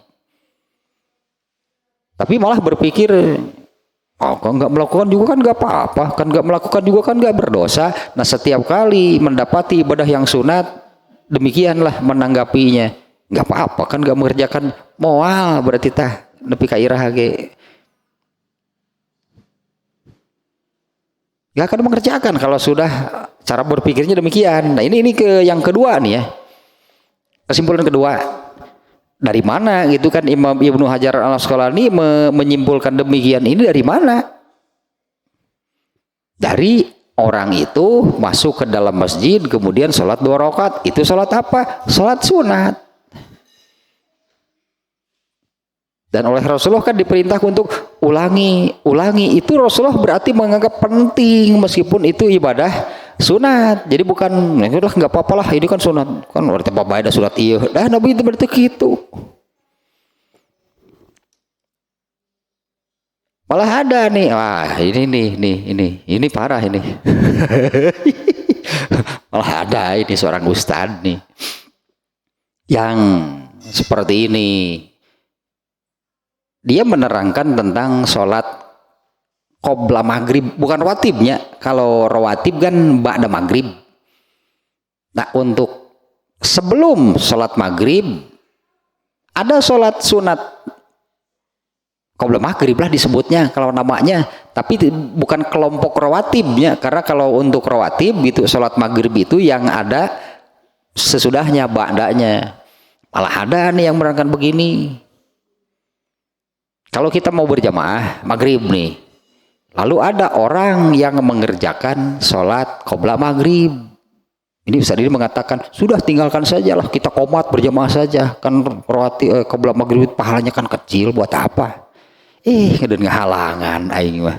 Tapi malah berpikir, kalau nggak melakukan juga kan nggak apa-apa, kan nggak melakukan juga kan nggak berdosa. Nah setiap kali mendapati ibadah yang sunat, demikianlah menanggapinya, nggak apa-apa kan nggak mengerjakan, moal berarti tah nepi ka irah ge nggak akan mengerjakan kalau sudah cara berpikirnya demikian. Nah ini ke yang kedua nih ya, kesimpulan kedua. Dari mana gitu kan Imam Ibnu Hajar Al-Asqalani menyimpulkan demikian, ini dari mana? Dari orang itu masuk ke dalam masjid kemudian sholat 2 rakaat, itu sholat apa? Sholat sunat. Dan oleh Rasulullah kan diperintah untuk ulangi. Itu Rasulullah berarti menganggap penting meskipun itu ibadah sunat. Jadi bukan udah nggak apa-apa lah, ini kan sunat, kan berarti apa ada sunat iya. Dah Nabi itu berarti gitu. Malah ada nih, wah ini parah ini. Malah ada ini seorang ustadz nih yang seperti ini. Dia menerangkan tentang sholat qobla maghrib, bukan rawatibnya. Kalau rawatib kan ba'da maghrib. Nah untuk sebelum sholat maghrib ada sholat sunat qobla maghrib lah disebutnya kalau namanya, tapi bukan kelompok rawatibnya, karena kalau untuk rawatib gitu sholat maghrib itu yang ada sesudahnya, ba'danya. Malah ada nih yang menerangkan begini, kalau kita mau berjamaah maghrib nih, lalu ada orang yang mengerjakan sholat qobla maghrib, ini bisa diri mengatakan sudah tinggalkan sajalah, kita qomat berjamaah saja, kan rawatib qobla maghrib pahalanya kan kecil, buat apa? Dan ngehalangan aing mah.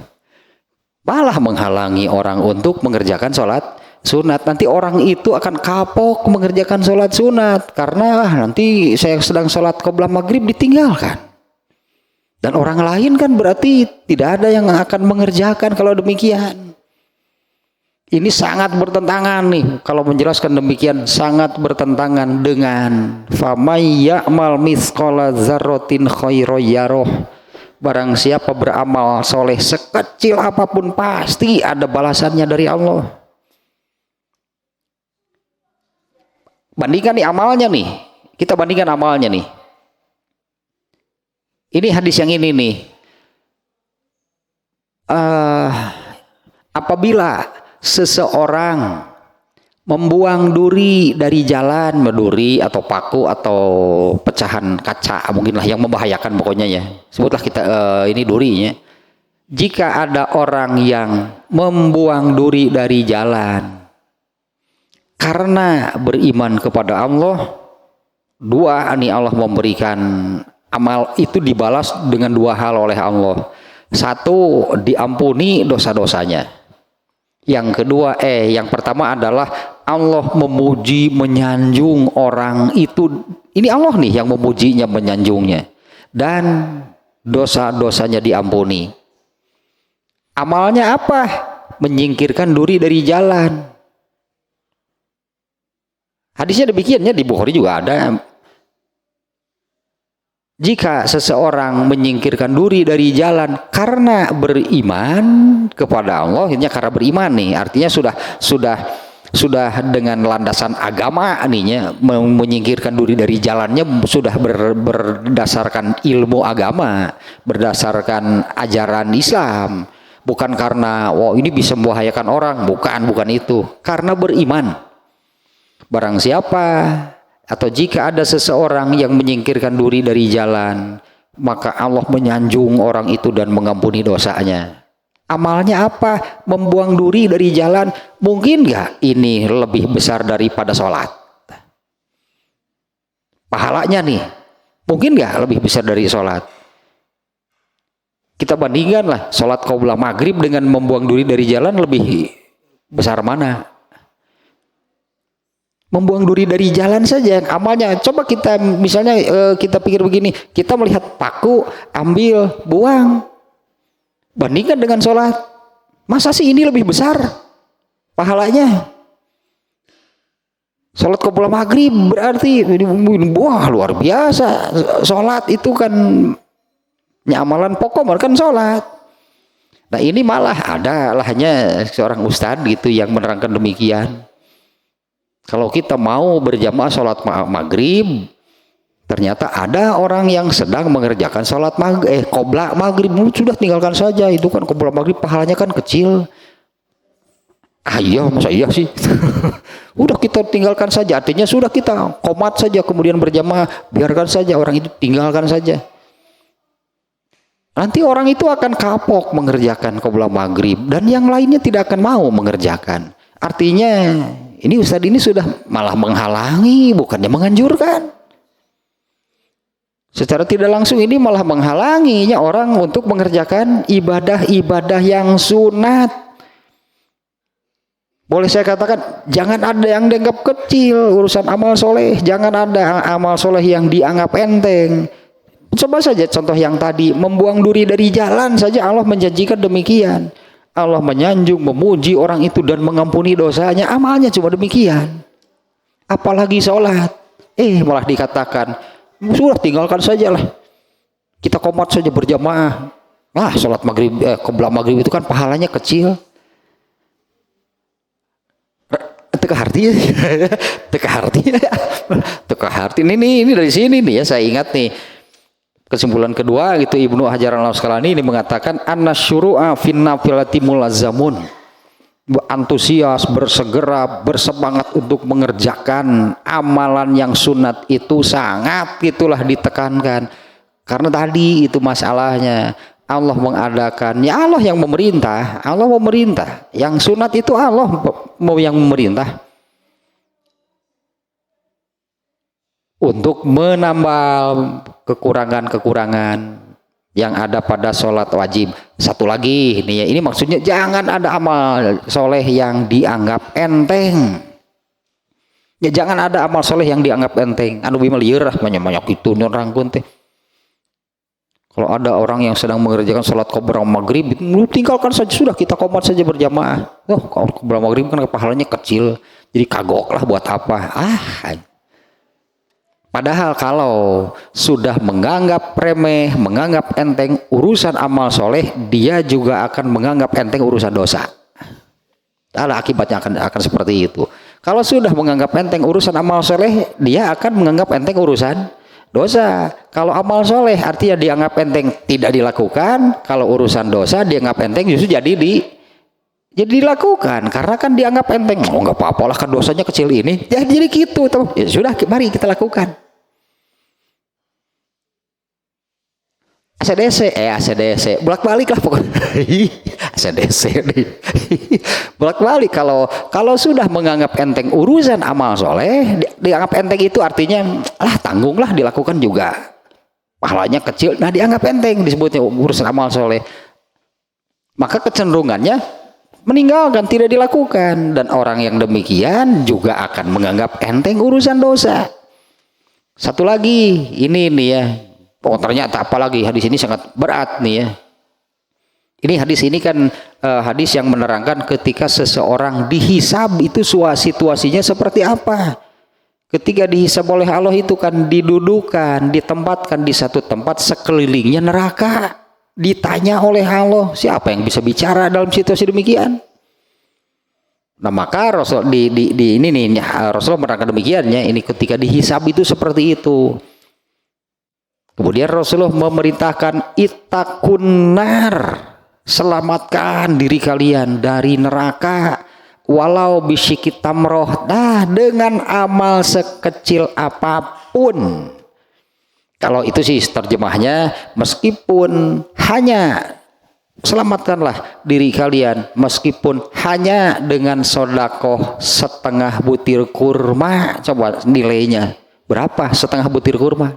Malah menghalangi orang untuk mengerjakan sholat sunat. Nanti orang itu akan kapok mengerjakan sholat sunat karena nanti saya sedang sholat qobliyah maghrib ditinggalkan. Dan orang lain kan berarti tidak ada yang akan mengerjakan kalau demikian. Ini sangat bertentangan nih, kalau menjelaskan demikian sangat bertentangan dengan famay ya'mal mithqala dzarratin khairan yarah. Barang siapa beramal soleh sekecil apapun pasti ada balasannya dari Allah. Bandingkan nih amalnya nih, kita bandingkan amalnya nih. Ini hadis yang ini nih. Apabila seseorang membuang duri dari jalan, duri atau paku atau pecahan kaca mungkinlah yang membahayakan pokoknya ya. Sebutlah kita ini durinya. Jika ada orang yang membuang duri dari jalan karena beriman kepada Allah, dua ini Allah memberikan amal itu dibalas dengan dua hal oleh Allah. Satu, diampuni dosa-dosanya. Yang kedua, yang pertama adalah Allah memuji menyanjung orang itu. Ini Allah nih yang memujinya menyanjungnya. Dan dosa-dosanya diampuni. Amalnya apa? Menyingkirkan duri dari jalan. Hadisnya demikiannya di Bukhari juga ada. Jika seseorang menyingkirkan duri dari jalan karena beriman kepada Allah, ini karena beriman nih, artinya sudah dengan landasan agama nih, menyingkirkan duri dari jalannya sudah berdasarkan ilmu agama, berdasarkan ajaran Islam, bukan karena ini bisa membahayakan orang, bukan itu, karena beriman. Barang siapa atau jika ada seseorang yang menyingkirkan duri dari jalan, maka Allah menyanjung orang itu dan mengampuni dosanya. Amalnya apa? Membuang duri dari jalan. Mungkin nggak ini lebih besar daripada sholat? Pahalanya nih, mungkin nggak lebih besar dari sholat? Kita bandingkanlah sholat qobliyah maghrib dengan membuang duri dari jalan, lebih besar mana? Membuang duri dari jalan saja amalnya. Coba kita misalnya kita pikir begini, kita melihat paku, ambil, buang, bandingkan dengan sholat, masa sih ini lebih besar pahalanya? Sholat qobliyah maghrib berarti wah luar biasa. Sholat itu kan amalan pokok kan sholat. Nah ini malah ada lahnya seorang ustadz gitu yang menerangkan demikian. Kalau kita mau berjamaah sholat maghrib, ternyata ada orang yang sedang mengerjakan sholat qobliyah maghrib, sudah tinggalkan saja, itu kan qobliyah maghrib pahalanya kan kecil. Iya, masa iya sih? Udah kita tinggalkan saja, artinya sudah kita qomat saja kemudian berjamaah, biarkan saja orang itu, tinggalkan saja. Nanti orang itu akan kapok mengerjakan qobliyah maghrib dan yang lainnya tidak akan mau mengerjakan. Artinya ini Ustadz ini sudah malah menghalangi, bukannya menganjurkan. Secara tidak langsung ini malah menghalanginya orang untuk mengerjakan ibadah-ibadah yang sunat. Boleh saya katakan, jangan ada yang dianggap kecil urusan amal soleh. Jangan ada amal soleh yang dianggap enteng. Coba saja contoh yang tadi, membuang duri dari jalan saja Allah menjanjikan demikian. Allah menyanjung, memuji orang itu dan mengampuni dosanya. Amalnya cuma demikian. Apalagi sholat. Malah dikatakan, sudah tinggalkan saja lah. Kita qomat saja berjamaah. Sholat maghrib, qobliyah maghrib itu kan pahalanya kecil. Teka harti. Ini dari sini nih ya, saya ingat nih. Kesimpulan kedua gitu, Ibnu Hajar al-Asqalani ini mengatakan annasyuru'a finnafilati mulazzamun. Antusias, bersegera, bersemangat untuk mengerjakan amalan yang sunat itu sangat itulah ditekankan. Karena tadi itu masalahnya, Allah mengadakan, ya Allah yang memerintah, yang sunat itu Allah mau yang memerintah untuk menambal kekurangan-kekurangan, yang ada pada sholat wajib. Satu lagi nih ya, ini maksudnya jangan ada amal soleh yang dianggap enteng. Ya jangan ada amal soleh yang dianggap enteng. Anu bima lieur banyak itu nerangkeun teh. Kalau ada orang yang sedang mengerjakan sholat qobliyah maghrib, tinggalkan saja sudah, kita qomat saja berjamaah. Oh, kalau qobliyah maghrib kan pahalanya kecil, jadi kagok lah buat apa? Padahal kalau sudah menganggap remeh, menganggap enteng urusan amal soleh, dia juga akan menganggap enteng urusan dosa. Ada akibatnya akan seperti itu. Kalau sudah menganggap enteng urusan amal soleh, dia akan menganggap enteng urusan dosa. Kalau amal soleh artinya dianggap enteng tidak dilakukan, kalau urusan dosa dianggap enteng justru jadi dilakukan karena kan dianggap enteng. Oh nggak apa-apa lah kan dosanya kecil ini. Jadi gitu tuh. Ya sudah, mari kita lakukan. ACDC bolak-balik lah pokoknya. ACDC nih. Bolak-balik kalau sudah menganggap enteng urusan amal soleh, dianggap enteng itu artinya tanggunglah dilakukan juga. Pahalanya kecil, nah dianggap enteng disebutnya urusan amal soleh. Maka kecenderungannya meninggalkan, tidak dilakukan, dan orang yang demikian juga akan menganggap enteng urusan dosa. Satu lagi ini nih ya. Oh ternyata apalagi hadis ini sangat berat nih ya. Ini hadis ini kan hadis yang menerangkan ketika seseorang dihisab itu situasinya seperti apa. Ketika dihisab oleh Allah itu kan didudukan, ditempatkan di satu tempat sekelilingnya neraka. Ditanya oleh Allah, siapa yang bisa bicara dalam situasi demikian? Nah maka Rasul ini nih Rasul menerangkan demikiannya. Ini ketika dihisab itu seperti itu. Kemudian Rasulullah memerintahkan itakunar, selamatkan diri kalian dari neraka walau bisyikit tamroh, dengan amal sekecil apapun. Kalau itu sih terjemahnya, meskipun hanya selamatkanlah diri kalian meskipun hanya dengan sodakoh setengah butir kurma. Coba nilainya berapa setengah butir kurma?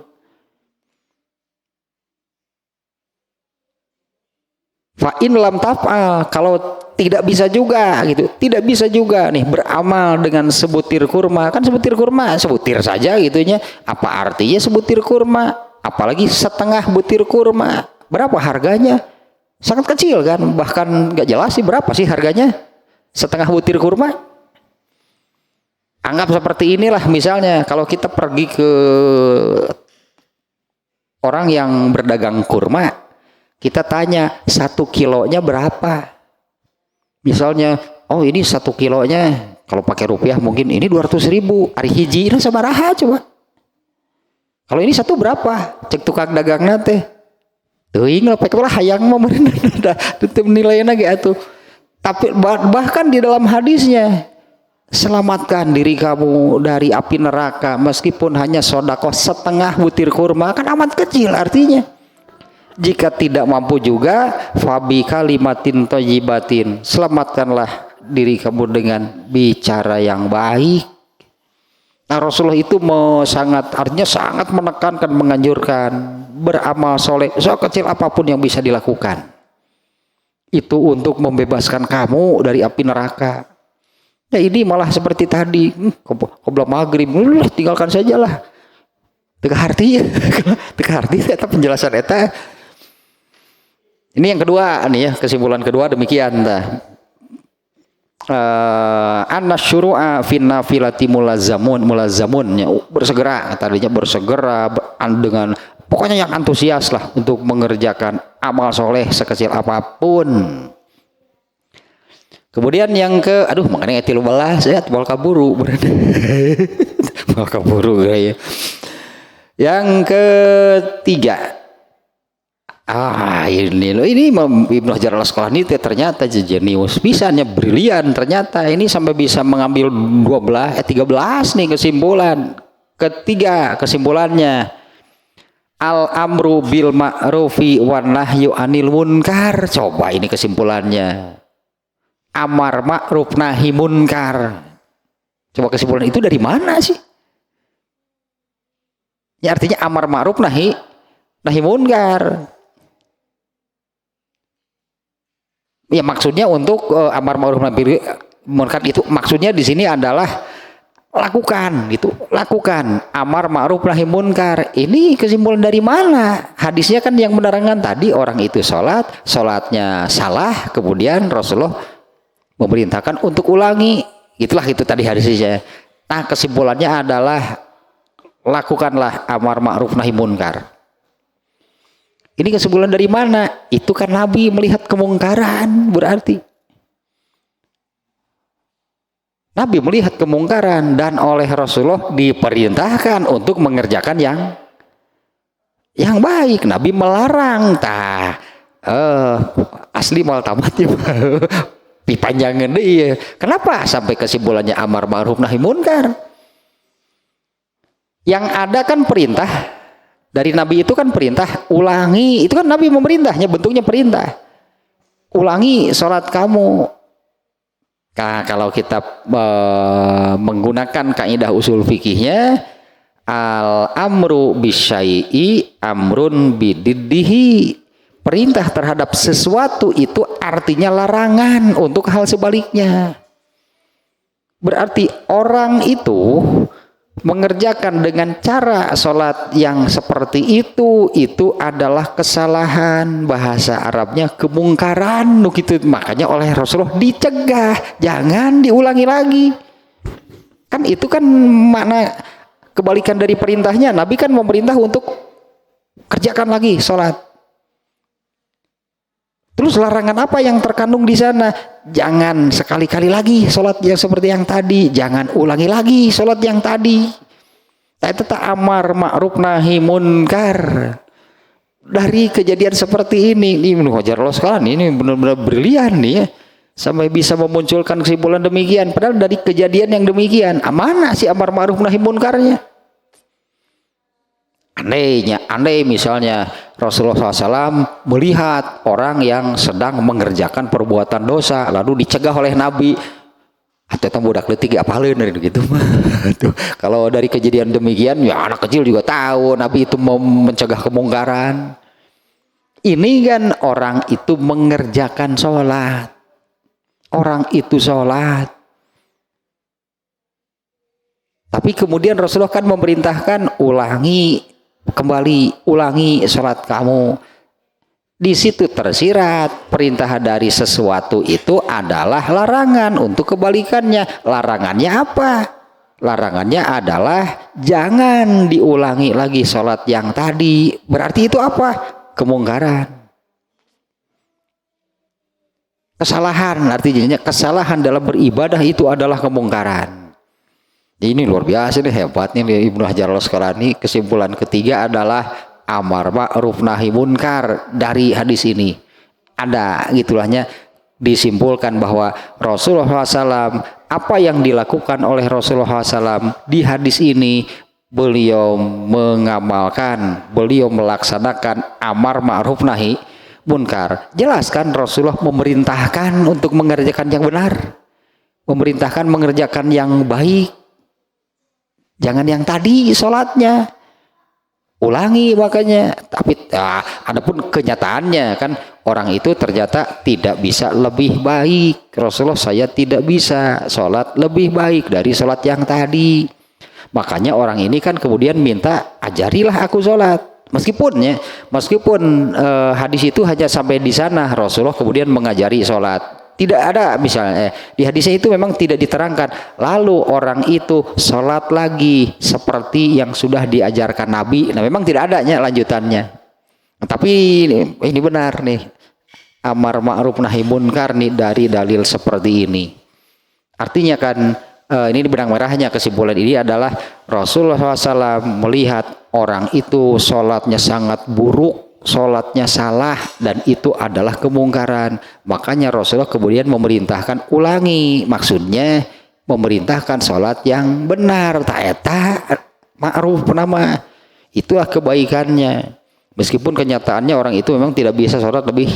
Fa'in lam taf'al, kalau tidak bisa juga gitu, tidak bisa juga nih beramal dengan sebutir kurma. Kan sebutir kurma sebutir saja gitunya, apa artinya sebutir kurma, apalagi setengah butir kurma. Berapa harganya? Sangat kecil kan, bahkan nggak jelas sih berapa sih harganya setengah butir kurma. Anggap seperti inilah misalnya kalau kita pergi ke orang yang berdagang kurma, kita tanya 1 kilonya berapa. Misalnya, oh ini 1 kilonya kalau pakai rupiah mungkin ini 200.000. Ari hiji ini sabaraha coba. Kalau ini satu berapa? Cek tukang dagang nate. Teuing lah pakai lah hayang mah tutup nilainya gitu. Tapi bahkan di dalam hadisnya, selamatkan diri kamu dari api neraka meskipun hanya sodakoh setengah butir kurma, kan amat kecil artinya. Jika tidak mampu juga, fabi kalimatin thayyibatin, selamatkanlah diri kamu dengan bicara yang baik. Nah Rasulullah itu artinya sangat menekankan, menganjurkan beramal soleh sekecil apapun yang bisa dilakukan. Itu untuk membebaskan kamu dari api neraka. Ya ini malah seperti tadi, qobliyah maghrib, tinggalkan sajalah. Teka arti ya, teka arti eta penjelasan eta. Ini yang kedua nih ya, kesimpulan kedua demikian dah. Anasyuru'a fin nafilati mulazzamun ya, bersegera tadinya bersegera dengan pokoknya yang antusias lah untuk mengerjakan amal soleh sekecil apapun. Kemudian yang makanya 13 ya bal kaburu bal kaburu ya. Yang ketiga, ini Ibnu Hajar al-Asqalani ternyata jenius pisannya, brilian ternyata. Ini sampai bisa mengambil 13 nih kesimpulan. Ketiga kesimpulannya, al-amru bil ma'rufi wan nahyu anil munkar. Coba ini kesimpulannya, amar ma'ruf nahi munkar. Coba kesimpulan itu dari mana sih? Ya artinya amar ma'ruf nahi munkar. Ya maksudnya untuk amar ma'ruf nahi munkar itu maksudnya di sini adalah lakukan gitu, lakukan amar ma'ruf nahi munkar. Ini kesimpulan dari mana? Hadisnya kan yang menerangkan tadi orang itu sholatnya salah, kemudian Rasulullah memerintahkan untuk ulangi. Itulah itu tadi hadisnya. Nah kesimpulannya adalah lakukanlah amar ma'ruf nahi munkar. Ini kesimpulan dari mana? Itu kan Nabi melihat kemungkaran, berarti Nabi melihat kemungkaran dan oleh Rasulullah diperintahkan untuk mengerjakan yang baik. Nabi melarang asli mal tamatnya dipanjangin deh. Kenapa sampai kesimpulannya amar ma'ruf nahi munkar? Yang ada kan perintah dari Nabi, itu kan perintah ulangi, itu kan Nabi memerintahnya, bentuknya perintah. Ulangi sholat kamu. Nah, kalau kita menggunakan kaidah usul fikihnya, al amru bisyai'i amrun bididdihi. Perintah terhadap sesuatu itu artinya larangan untuk hal sebaliknya. Berarti orang itu mengerjakan dengan cara sholat yang seperti itu adalah kesalahan, bahasa Arabnya kemungkaran gitu. Makanya oleh Rasulullah dicegah, jangan diulangi lagi. Kan itu kan makna kebalikan dari perintahnya. Nabi kan memerintah untuk kerjakan lagi sholat. Terus larangan apa yang terkandung di sana? Jangan sekali-kali lagi sholat yang seperti yang tadi. Jangan ulangi lagi sholat yang tadi. Itu tak amar ma'ruf nahi munkar. Dari kejadian seperti ini Ibnu Hajar al-Asqalani ini benar-benar brilian nih ya. Sampai bisa memunculkan kesimpulan demikian. Padahal dari kejadian yang demikian, mana sih amar ma'ruf nahi munkarnya? Andai misalnya Rasulullah SAW melihat orang yang sedang mengerjakan perbuatan dosa lalu dicegah oleh Nabi, atau budak letik apalin gitu. Kalau dari kejadian demikian ya anak kecil juga tahu Nabi itu mau mencegah kemungkaran. Ini kan orang itu mengerjakan sholat, orang itu sholat, tapi kemudian Rasulullah kan memerintahkan ulangi sholat kamu. Di situ tersirat perintah dari sesuatu itu adalah larangan untuk kebalikannya. Larangannya apa? Larangannya adalah jangan diulangi lagi sholat yang tadi. Berarti itu apa? Kemungkaran, kesalahan. Artinya kesalahan dalam beribadah itu adalah kemungkaran. Ini luar biasa nih, hebatnya nih Ibnu Hajar al-Asqalani. Kesimpulan ketiga adalah amar ma'ruf nahi munkar. Dari hadis ini ada gitulahnya disimpulkan bahwa Rasulullah SAW, apa yang dilakukan oleh Rasulullah SAW di hadis ini, beliau mengamalkan, beliau melaksanakan amar ma'ruf nahi munkar. Jelaskan Rasulullah memerintahkan untuk mengerjakan yang benar, memerintahkan mengerjakan yang baik. Jangan yang tadi sholatnya ulangi, makanya. Tapi adapun kenyataannya kan orang itu ternyata tidak bisa lebih baik. Rasulullah, saya tidak bisa sholat lebih baik dari sholat yang tadi. Makanya orang ini kan kemudian minta, ajarilah aku sholat. Meskipun hadis itu hanya sampai di sana, Rasulullah kemudian mengajari sholat. Tidak ada misalnya di hadisnya itu memang tidak diterangkan lalu orang itu sholat lagi seperti yang sudah diajarkan Nabi. Nah memang tidak adanya lanjutannya. Tapi ini benar nih, amar ma'ruf nahi munkar nih dari dalil seperti ini. Artinya kan ini di benang merahnya kesimpulan ini adalah Rasulullah SAW melihat orang itu sholatnya sangat buruk, sholatnya salah, dan itu adalah kemungkaran. Makanya Rasulullah kemudian memerintahkan ulangi, maksudnya memerintahkan sholat yang benar, ta'eta ma'ruf nama, itulah kebaikannya. Meskipun kenyataannya orang itu memang tidak bisa sholat lebih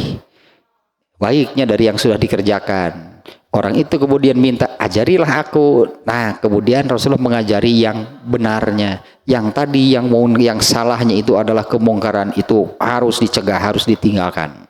baiknya dari yang sudah dikerjakan. Orang itu kemudian minta, ajarilah aku. Nah kemudian Rasulullah mengajari yang benarnya. Yang tadi yang salahnya itu adalah kemungkaran, itu harus dicegah, harus ditinggalkan.